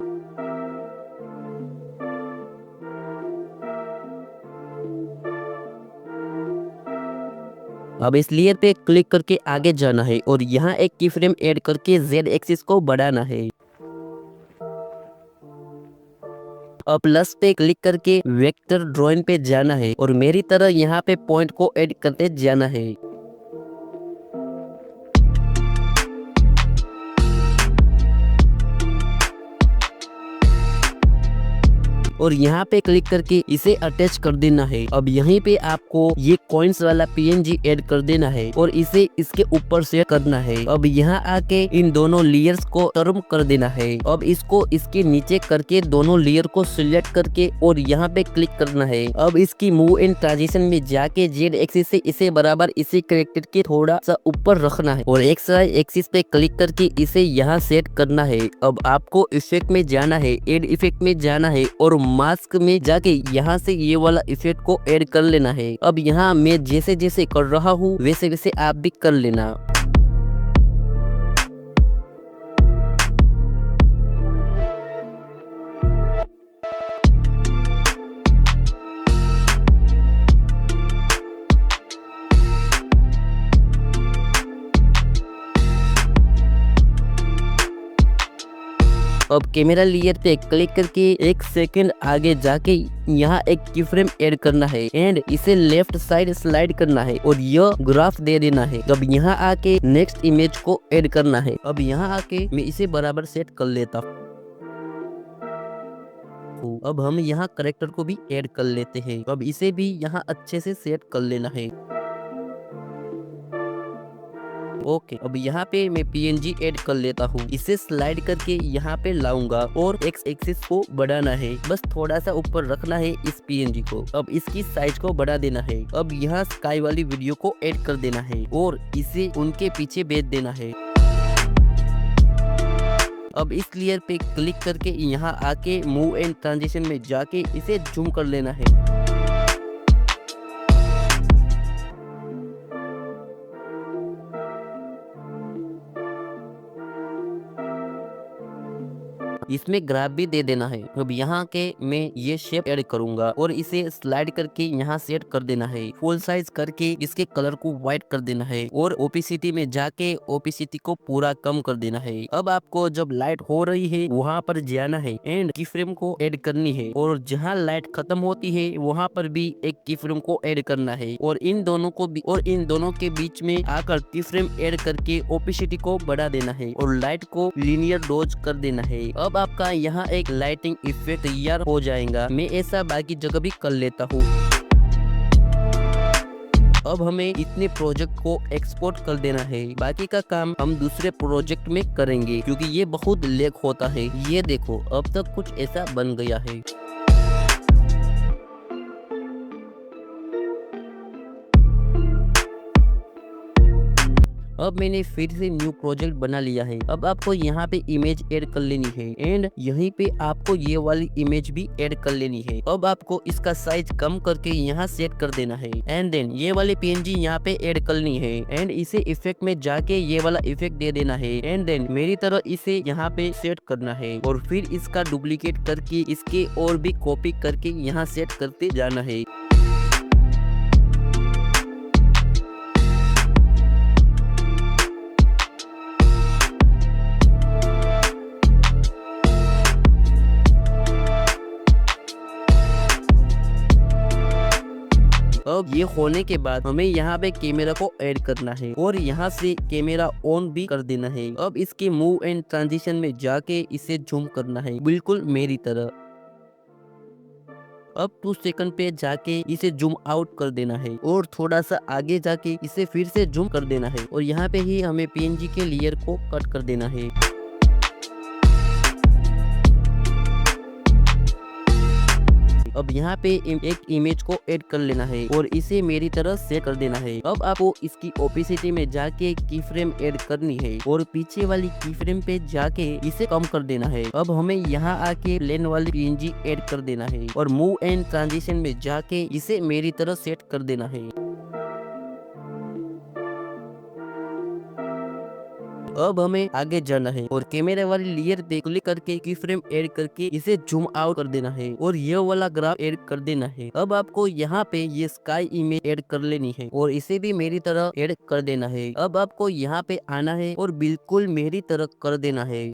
अब इस लेयर पे क्लिक करके आगे जाना है और यहाँ एक की फ्रेम ऐड करके जेड एक्सिस को बढ़ाना है। अब प्लस पे क्लिक करके वेक्टर ड्राइंग पे जाना है और मेरी तरह यहाँ पे पॉइंट को ऐड करते जाना है। और यहाँ पे क्लिक करके इसे अटैच कर देना है। अब यहीं पे आपको ये कॉइन्स वाला पीएनजी ऐड कर देना है और इसे इसके ऊपर से करना है। अब यहाँ आके इन दोनों लेयर्स को टर्म कर देना है। अब इसको इसके नीचे करके दोनों लेयर को सिलेक्ट करके और यहाँ पे क्लिक करना है। अब इसकी मूव एंड ट्रांजिशन में जाके जेड एक्सिस से इसे बराबर इसी कैरेक्टर के थोड़ा सा ऊपर रखना है और एक्स वाई एक्सिस पे क्लिक करके इसे यहाँ सेट करना है। अब आपको इफेक्ट में जाना है, एड इफेक्ट में जाना है और मास्क में जाके यहाँ से ये वाला इफेक्ट को ऐड कर लेना है। अब यहाँ मैं जैसे जैसे कर रहा हूँ वैसे वैसे आप भी कर लेना। अब कैमरा लेयर पे क्लिक करके एक सेकंड आगे जाके यहाँ एक की फ्रेम ऐड करना है एंड इसे लेफ्ट साइड स्लाइड करना है और यह ग्राफ दे देना है। अब यहाँ आके नेक्स्ट इमेज को ऐड करना है। अब यहाँ आके मैं इसे बराबर सेट कर लेता हूँ। अब हम यहाँ करेक्टर को भी ऐड कर लेते हैं। अब इसे भी यहाँ अच्छे से सेट कर लेना है। ओके, अब यहाँ पे मैं पीएनजी ऐड कर लेता हूँ। इसे स्लाइड करके यहाँ पे लाऊंगा और एक्स एक्सिस को बढ़ाना है, बस थोड़ा सा ऊपर रखना है इस पीएनजी को। अब इसकी साइज को बढ़ा देना है। अब यहाँ स्काई वाली वीडियो को ऐड कर देना है और इसे उनके पीछे भेज देना है। अब इस लेयर पे क्लिक करके यहाँ आके मूव एंड ट्रांजिशन में जाके इसे जूम कर लेना है। इसमें ग्राफ भी दे देना है। अब यहाँ के मैं ये शेप ऐड करूंगा और इसे स्लाइड करके यहाँ सेट कर देना है। फुल साइज करके इसके कलर को व्हाइट कर देना है और ओपेसिटी में जाके ओपेसिटी को पूरा कम कर देना है। अब आपको जब लाइट हो रही है वहाँ पर जाना है एंड की फ्रेम को ऐड करनी है और जहाँ लाइट खत्म होती है वहाँ पर भी एक की फ्रेम को ऐड करना है और इन दोनों के बीच में आकर की फ्रेम ऐड करके ओपेसिटी को बढ़ा देना है और लाइट को लीनियर डोज कर देना है। अब आपका यहाँ एक लाइटिंग इफेक्ट तैयार हो जाएगा। मैं ऐसा बाकी जगह भी कर लेता हूँ। अब हमें इतने प्रोजेक्ट को एक्सपोर्ट कर देना है। बाकी का काम हम दूसरे प्रोजेक्ट में करेंगे क्योंकि ये बहुत लेग होता है। ये देखो अब तक कुछ ऐसा बन गया है। अब मैंने फिर से न्यू प्रोजेक्ट बना लिया है। अब आपको यहाँ पे इमेज ऐड कर लेनी है एंड यहीं पे आपको ये वाली इमेज भी ऐड कर लेनी है। अब आपको इसका साइज कम करके यहाँ सेट कर देना है एंड देन ये वाली पीएनजी यहाँ पे ऐड करनी है एंड इसे इफेक्ट में जाके ये वाला इफेक्ट दे देना है एंड देन मेरी तरह इसे यहाँ पे सेट करना है और फिर इसका डुप्लीकेट करके इसके और भी कॉपी करके यहाँ सेट करते जाना है। अब ये होने के बाद हमें यहाँ पे कैमरा को ऐड करना है और यहाँ से कैमरा ऑन भी कर देना है। अब इसके मूव एंड ट्रांजिशन में जाके इसे जूम करना है बिल्कुल मेरी तरह। अब 2 सेकंड पे जाके इसे जूम आउट कर देना है और थोड़ा सा आगे जाके इसे फिर से जूम कर देना है और यहाँ पे ही हमें पीएनजी के लेयर को कट कर देना है। अब यहाँ पे एक इमेज को ऐड कर लेना है और इसे मेरी तरह सेट कर देना है। अब आपको इसकी ओपेसिटी में जाके की फ्रेम ऐड करनी है और पीछे वाली की फ्रेम पे जाके इसे कम कर देना है। अब हमें यहाँ आके प्लेन वाली पीएनजी ऐड कर देना है और मूव एंड ट्रांजिशन में जाके इसे मेरी तरह सेट कर देना है। अब हमें आगे जाना है और कैमरा वाली लेयर पे क्लिक करके की फ्रेम ऐड करके इसे जूम आउट कर देना है और ये वाला ग्राफ ऐड कर देना है। अब आपको यहाँ पे ये स्काई इमेज ऐड कर लेनी है और इसे भी मेरी तरह ऐड कर देना है। अब आपको यहाँ पे आना है और बिल्कुल मेरी तरह कर देना है।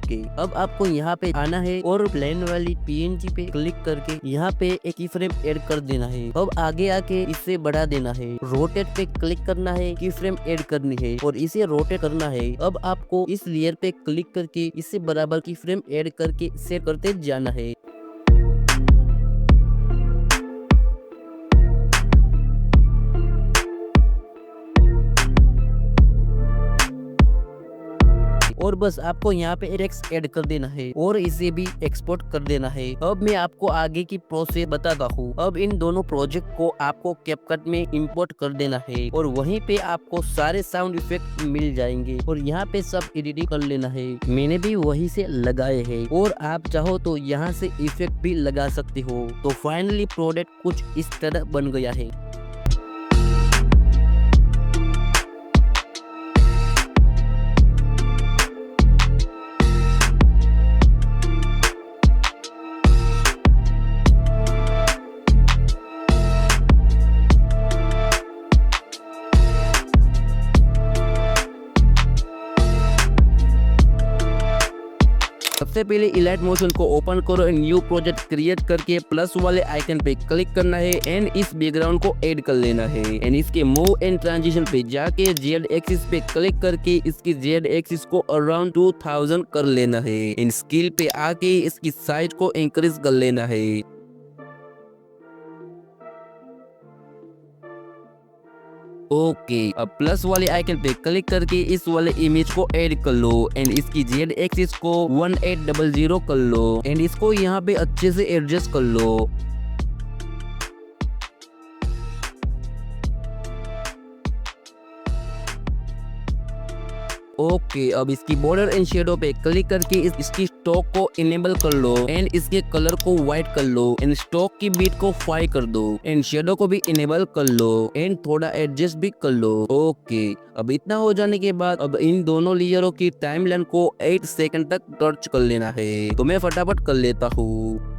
ओके, अब आपको यहाँ पे आना है और प्लेन वाली पीएनजी पे क्लिक करके यहाँ पे एक की फ्रेम ऐड कर देना है। अब आगे आके इसे बढ़ा देना है, रोटेट पे क्लिक करना है, की फ्रेम ऐड करनी है और इसे रोटेट करना है। अब आपको इस लेयर पे क्लिक करके इसे बराबर की फ्रेम ऐड करके सेट करते जाना है। और बस आपको यहाँ पे टेक्स्ट ऐड कर देना है और इसे भी एक्सपोर्ट कर देना है। अब मैं आपको आगे की प्रोसेस बताता हूँ। अब इन दोनों प्रोजेक्ट को आपको कैपकट में इंपोर्ट कर देना है और वहीं पे आपको सारे साउंड इफेक्ट मिल जाएंगे और यहाँ पे सब एडिटिंग कर लेना है। मैंने भी वहीं से लगाए हैं और आप चाहो तो यहाँ से इफेक्ट भी लगा सकते हो। तो फाइनली प्रोडक्ट कुछ इस तरह बन गया है। सबसे पहले इलाइट मोशन को ओपन करो एंड न्यू प्रोजेक्ट क्रिएट करके प्लस वाले आइकन पे क्लिक करना है एंड इस बैकग्राउंड को ऐड कर लेना है एंड इसके मूव एंड ट्रांजिशन पे जाके जेड एक्सिस पे क्लिक करके इसकी जेड एक्सिस को अराउंड 2000 कर लेना है एंड स्केल पे आके इसकी साइज को इंक्रीज कर लेना है। ओके, अब प्लस वाले आइकन पे क्लिक करके इस वाले इमेज को ऐड कर लो एंड इसकी जेड एक्सिस को 1800 कर लो एंड इसको यहाँ पे अच्छे से एडजस्ट कर लो। ओके, अब इसकी बॉर्डर एंड शेडो पे क्लिक करके इसकी स्टॉक को इनेबल कर लो एंड इसके कलर को व्हाइट कर लो एंड स्टॉक की बीट को 5 कर दो एंड शेडो को भी इनेबल कर लो एंड थोड़ा एडजस्ट भी कर लो। ओके, अब इतना हो जाने के बाद अब इन दोनों लेयरों की टाइमलाइन को 8 सेकंड तक टच कर लेना है। तो मैं फटाफट कर लेता हूँ।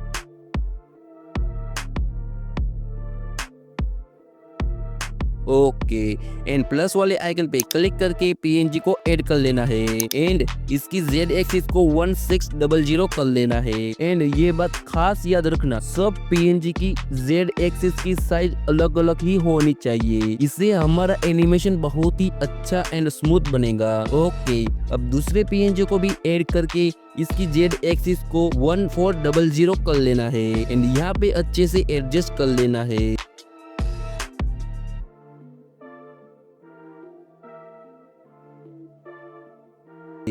ओके, एंड प्लस वाले आइकन पे क्लिक करके पीएनजी को ऐड कर लेना है एंड इसकी जेड एक्सिस को 1600 कर लेना है एंड ये बात खास याद रखना, सब पीएनजी की जेड एक्सिस की साइज अलग अलग ही होनी चाहिए। इससे हमारा एनिमेशन बहुत ही अच्छा एंड स्मूथ बनेगा। ओके, अब दूसरे पीएनजी को भी ऐड करके इसकी जेड एक्सिस को 1400 कर लेना है एंड यहाँ पे अच्छे से एडजस्ट कर लेना है।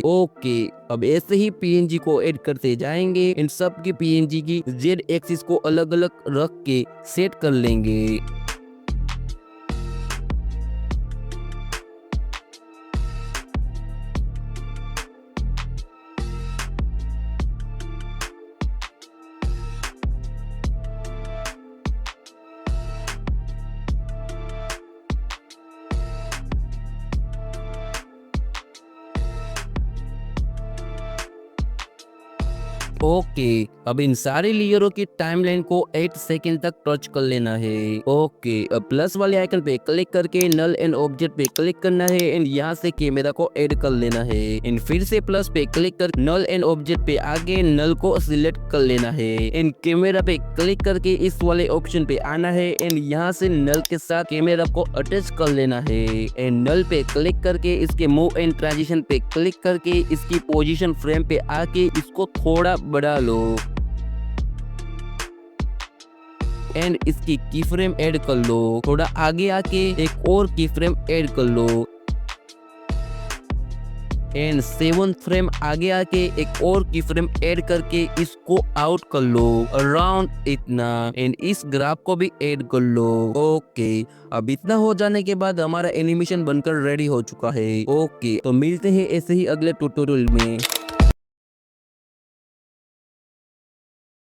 ओके, अब ऐसे ही पीएनजी को ऐड करते जाएंगे इन सब की पीएनजी की जेड एक्सिस को अलग अलग रख के सेट कर लेंगे। ओके, अब इन सारे लेयरों की टाइमलाइन को 8 सेकंड तक टच कर लेना है। ओके, अब प्लस वाले आइकन पे क्लिक करके नल एंड ऑब्जेक्ट पे क्लिक करना है एंड यहाँ से कैमरा को ऐड कर लेना है एंड फिर से प्लस पे क्लिक कर नल एंड ऑब्जेक्ट पे आगे नल को सिलेक्ट कर लेना है एंड कैमरा पे क्लिक करके इस वाले ऑप्शन पे आना है एंड यहाँ से नल के साथ कैमरा को अटैच कर लेना है एंड नल पे क्लिक करके इसके मूव एंड ट्रांजिशन पे क्लिक करके इसकी पोजीशन फ्रेम पे आके इसको थोड़ा बढ़ा लो एंड इसकी की फ्रेम ऐड कर लो। थोड़ा आगे आके एक और की फ्रेम ऐड कर लो एंड 7 फ्रेम आगे आके एक और की फ्रेम ऐड करके इसको आउट कर लो अराउंड इतना एंड इस ग्राफ को भी ऐड कर लो। ओके, अब इतना हो जाने के बाद हमारा एनिमेशन बनकर रेडी हो चुका है। ओके, तो मिलते हैं ऐसे ही अगले ट्यूटोरियल में।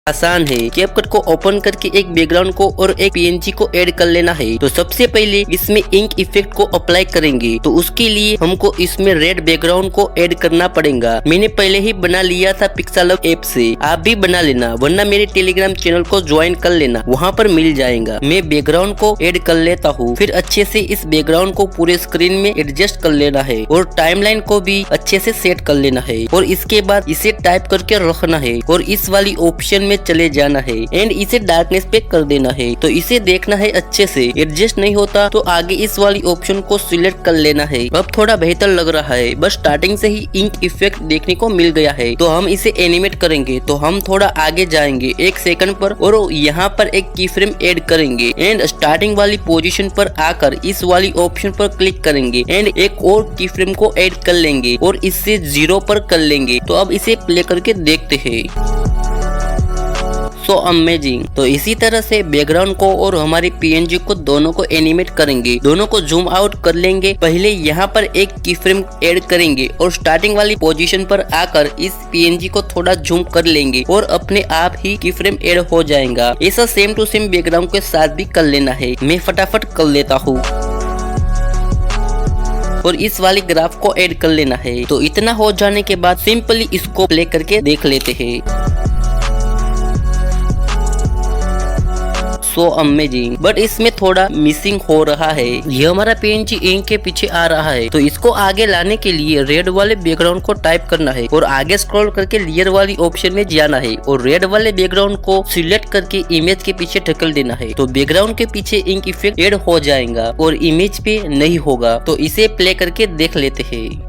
आसान है। कैपकट को ओपन करके एक बैकग्राउंड को और एक पीएनजी को ऐड कर लेना है। तो सबसे पहले इसमें इंक इफेक्ट को अप्लाई करेंगे, तो उसके लिए हमको इसमें रेड बैकग्राउंड को ऐड करना पड़ेगा। मैंने पहले ही बना लिया था पिक्सेलब ऐप से, आप भी बना लेना, वरना मेरे टेलीग्राम चैनल को ज्वाइन कर लेना, वहाँ पर मिल जाएगा। मैं बैकग्राउंड को ऐड कर लेता हूँ, फिर अच्छे से इस बैकग्राउंड को पूरे स्क्रीन में एडजस्ट कर लेना है और टाइमलाइन को भी अच्छे से सेट कर लेना है और इसके बाद इसे टाइप करके रखना है और इस वाली ऑप्शन में चले जाना है एंड इसे डार्कनेस पे कर देना है। तो इसे देखना है अच्छे से, एडजस्ट नहीं होता तो आगे इस वाली ऑप्शन को सिलेक्ट कर लेना है। अब थोड़ा बेहतर लग रहा है, बस स्टार्टिंग से ही इंक इफेक्ट देखने को मिल गया है। तो हम इसे एनिमेट करेंगे, तो हम थोड़ा आगे जाएंगे 1 सेकंड पर और यहाँ पर एक की फ्रेम एड करेंगे एंड स्टार्टिंग वाली पोजीशन पर आकर इस वाली ऑप्शन पर क्लिक करेंगे एंड एक और की फ्रेम को ऐड कर लेंगे और इससे 0 पर कर लेंगे। तो अब इसे प्ले करके देखते हैं। So amazing. तो इसी तरह से बैकग्राउंड को और हमारी पीएनजी को दोनों को एनिमेट करेंगे, दोनों को जूम आउट कर लेंगे। पहले यहाँ पर एक की फ्रेम ऐड करेंगे और स्टार्टिंग वाली पोजीशन पर आकर इस पीएनजी को थोड़ा जूम कर लेंगे और अपने आप ही की फ्रेम ऐड हो जाएगा। ऐसा सेम टू सेम बैकग्राउंड के साथ भी कर लेना है। मैं फटाफट कर लेता हूँ और इस वाली ग्राफ को ऐड कर लेना है। तो इतना हो जाने के बाद सिंपली इसको प्ले करके देख लेते हैं। सो अमेजिंग, बट इसमें थोड़ा मिसिंग हो रहा है। ये हमारा पीएनजी इंक के पीछे आ रहा है, तो इसको आगे लाने के लिए रेड वाले बैकग्राउंड को टाइप करना है और आगे स्क्रॉल करके लेयर वाली ऑप्शन में जाना है और रेड वाले बैकग्राउंड को सिलेक्ट करके इमेज के पीछे ढकेल देना है। तो बैकग्राउंड के पीछे इंक इफेक्ट ऐड हो जाएगा और इमेज पे नहीं होगा। तो इसे प्ले करके देख लेते हैं।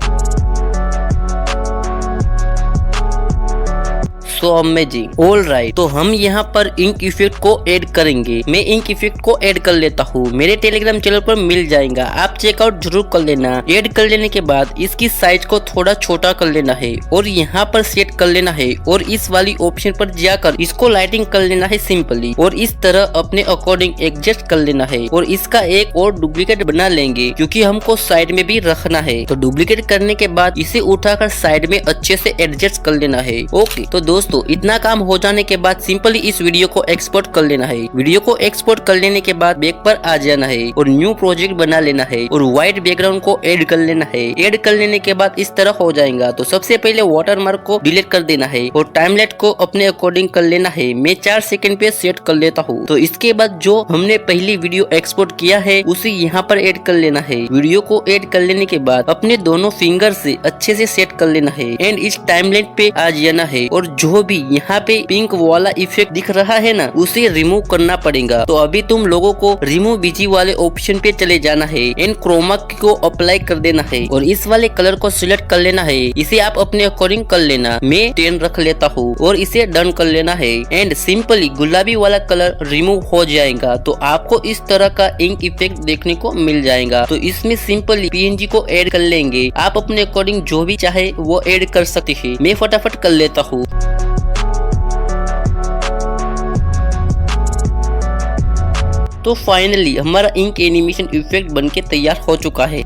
So amazing. ऑल राइट, तो हम यहाँ पर इंक इफेक्ट को ऐड करेंगे। मैं इंक इफेक्ट को ऐड कर लेता हूँ, मेरे टेलीग्राम चैनल पर मिल जाएगा, आप चेकआउट जरूर कर लेना। ऐड कर लेने के बाद इसकी साइज को थोड़ा छोटा कर लेना है और यहाँ पर सेट कर लेना है और इस वाली ऑप्शन पर जाकर इसको लाइटिंग कर लेना है सिंपली और इस तरह अपने अकॉर्डिंग एडजस्ट कर लेना है और इसका एक और डुप्लीकेट बना लेंगे क्योंकि हमको साइड में भी रखना है। तो डुप्लीकेट करने के बाद इसे उठाकर साइड में अच्छे से एडजस्ट कर लेना है। ओके, तो दोस्तों इतना काम हो जाने के बाद सिंपली इस वीडियो को एक्सपोर्ट कर लेना है। वीडियो को एक्सपोर्ट कर लेने के बाद बैक पर आ जाना है और न्यू प्रोजेक्ट बना लेना है और व्हाइट बैकग्राउंड को ऐड कर लेना है। ऐड कर लेने के बाद इस तरह हो जाएगा। तो सबसे पहले वाटरमार्क को डिलीट कर देना है और टाइमलाइन को अपने अकॉर्डिंग कर लेना है। मैं 4 सेकंड पे सेट कर लेता हूँ। तो इसके बाद जो हमने पहली वीडियो एक्सपोर्ट किया है उसे यहाँ पर ऐड कर लेना है। वीडियो को ऐड कर लेने के बाद अपने दोनों फिंगर से अच्छे से सेट कर लेना है एंड इस टाइमलाइन पे आ जाना है और जो भी यहाँ पे पिंक वाला इफेक्ट दिख रहा है ना, उसे रिमूव करना पड़ेगा। तो अभी तुम लोगों को रिमूव बीजी वाले ऑप्शन पे चले जाना है एंड क्रोमा को अप्लाई कर देना है और इस वाले कलर को सिलेक्ट कर लेना है। इसे आप अपने अकॉर्डिंग कर लेना, मैं 10 रख लेता हूँ और इसे डन कर लेना है एंड सिंपली गुलाबी वाला कलर रिमूव हो जाएगा। तो आपको इस तरह का इंक इफेक्ट देखने को मिल जाएगा। तो इसमें सिंपली पीएनजी को ऐड कर लेंगे, आप अपने अकॉर्डिंग जो भी चाहे वो ऐड कर सकते हैं। मैं फटाफट कर लेता हूँ। तो फाइनली हमारा इंक एनिमेशन इफेक्ट बनके तैयार हो चुका है।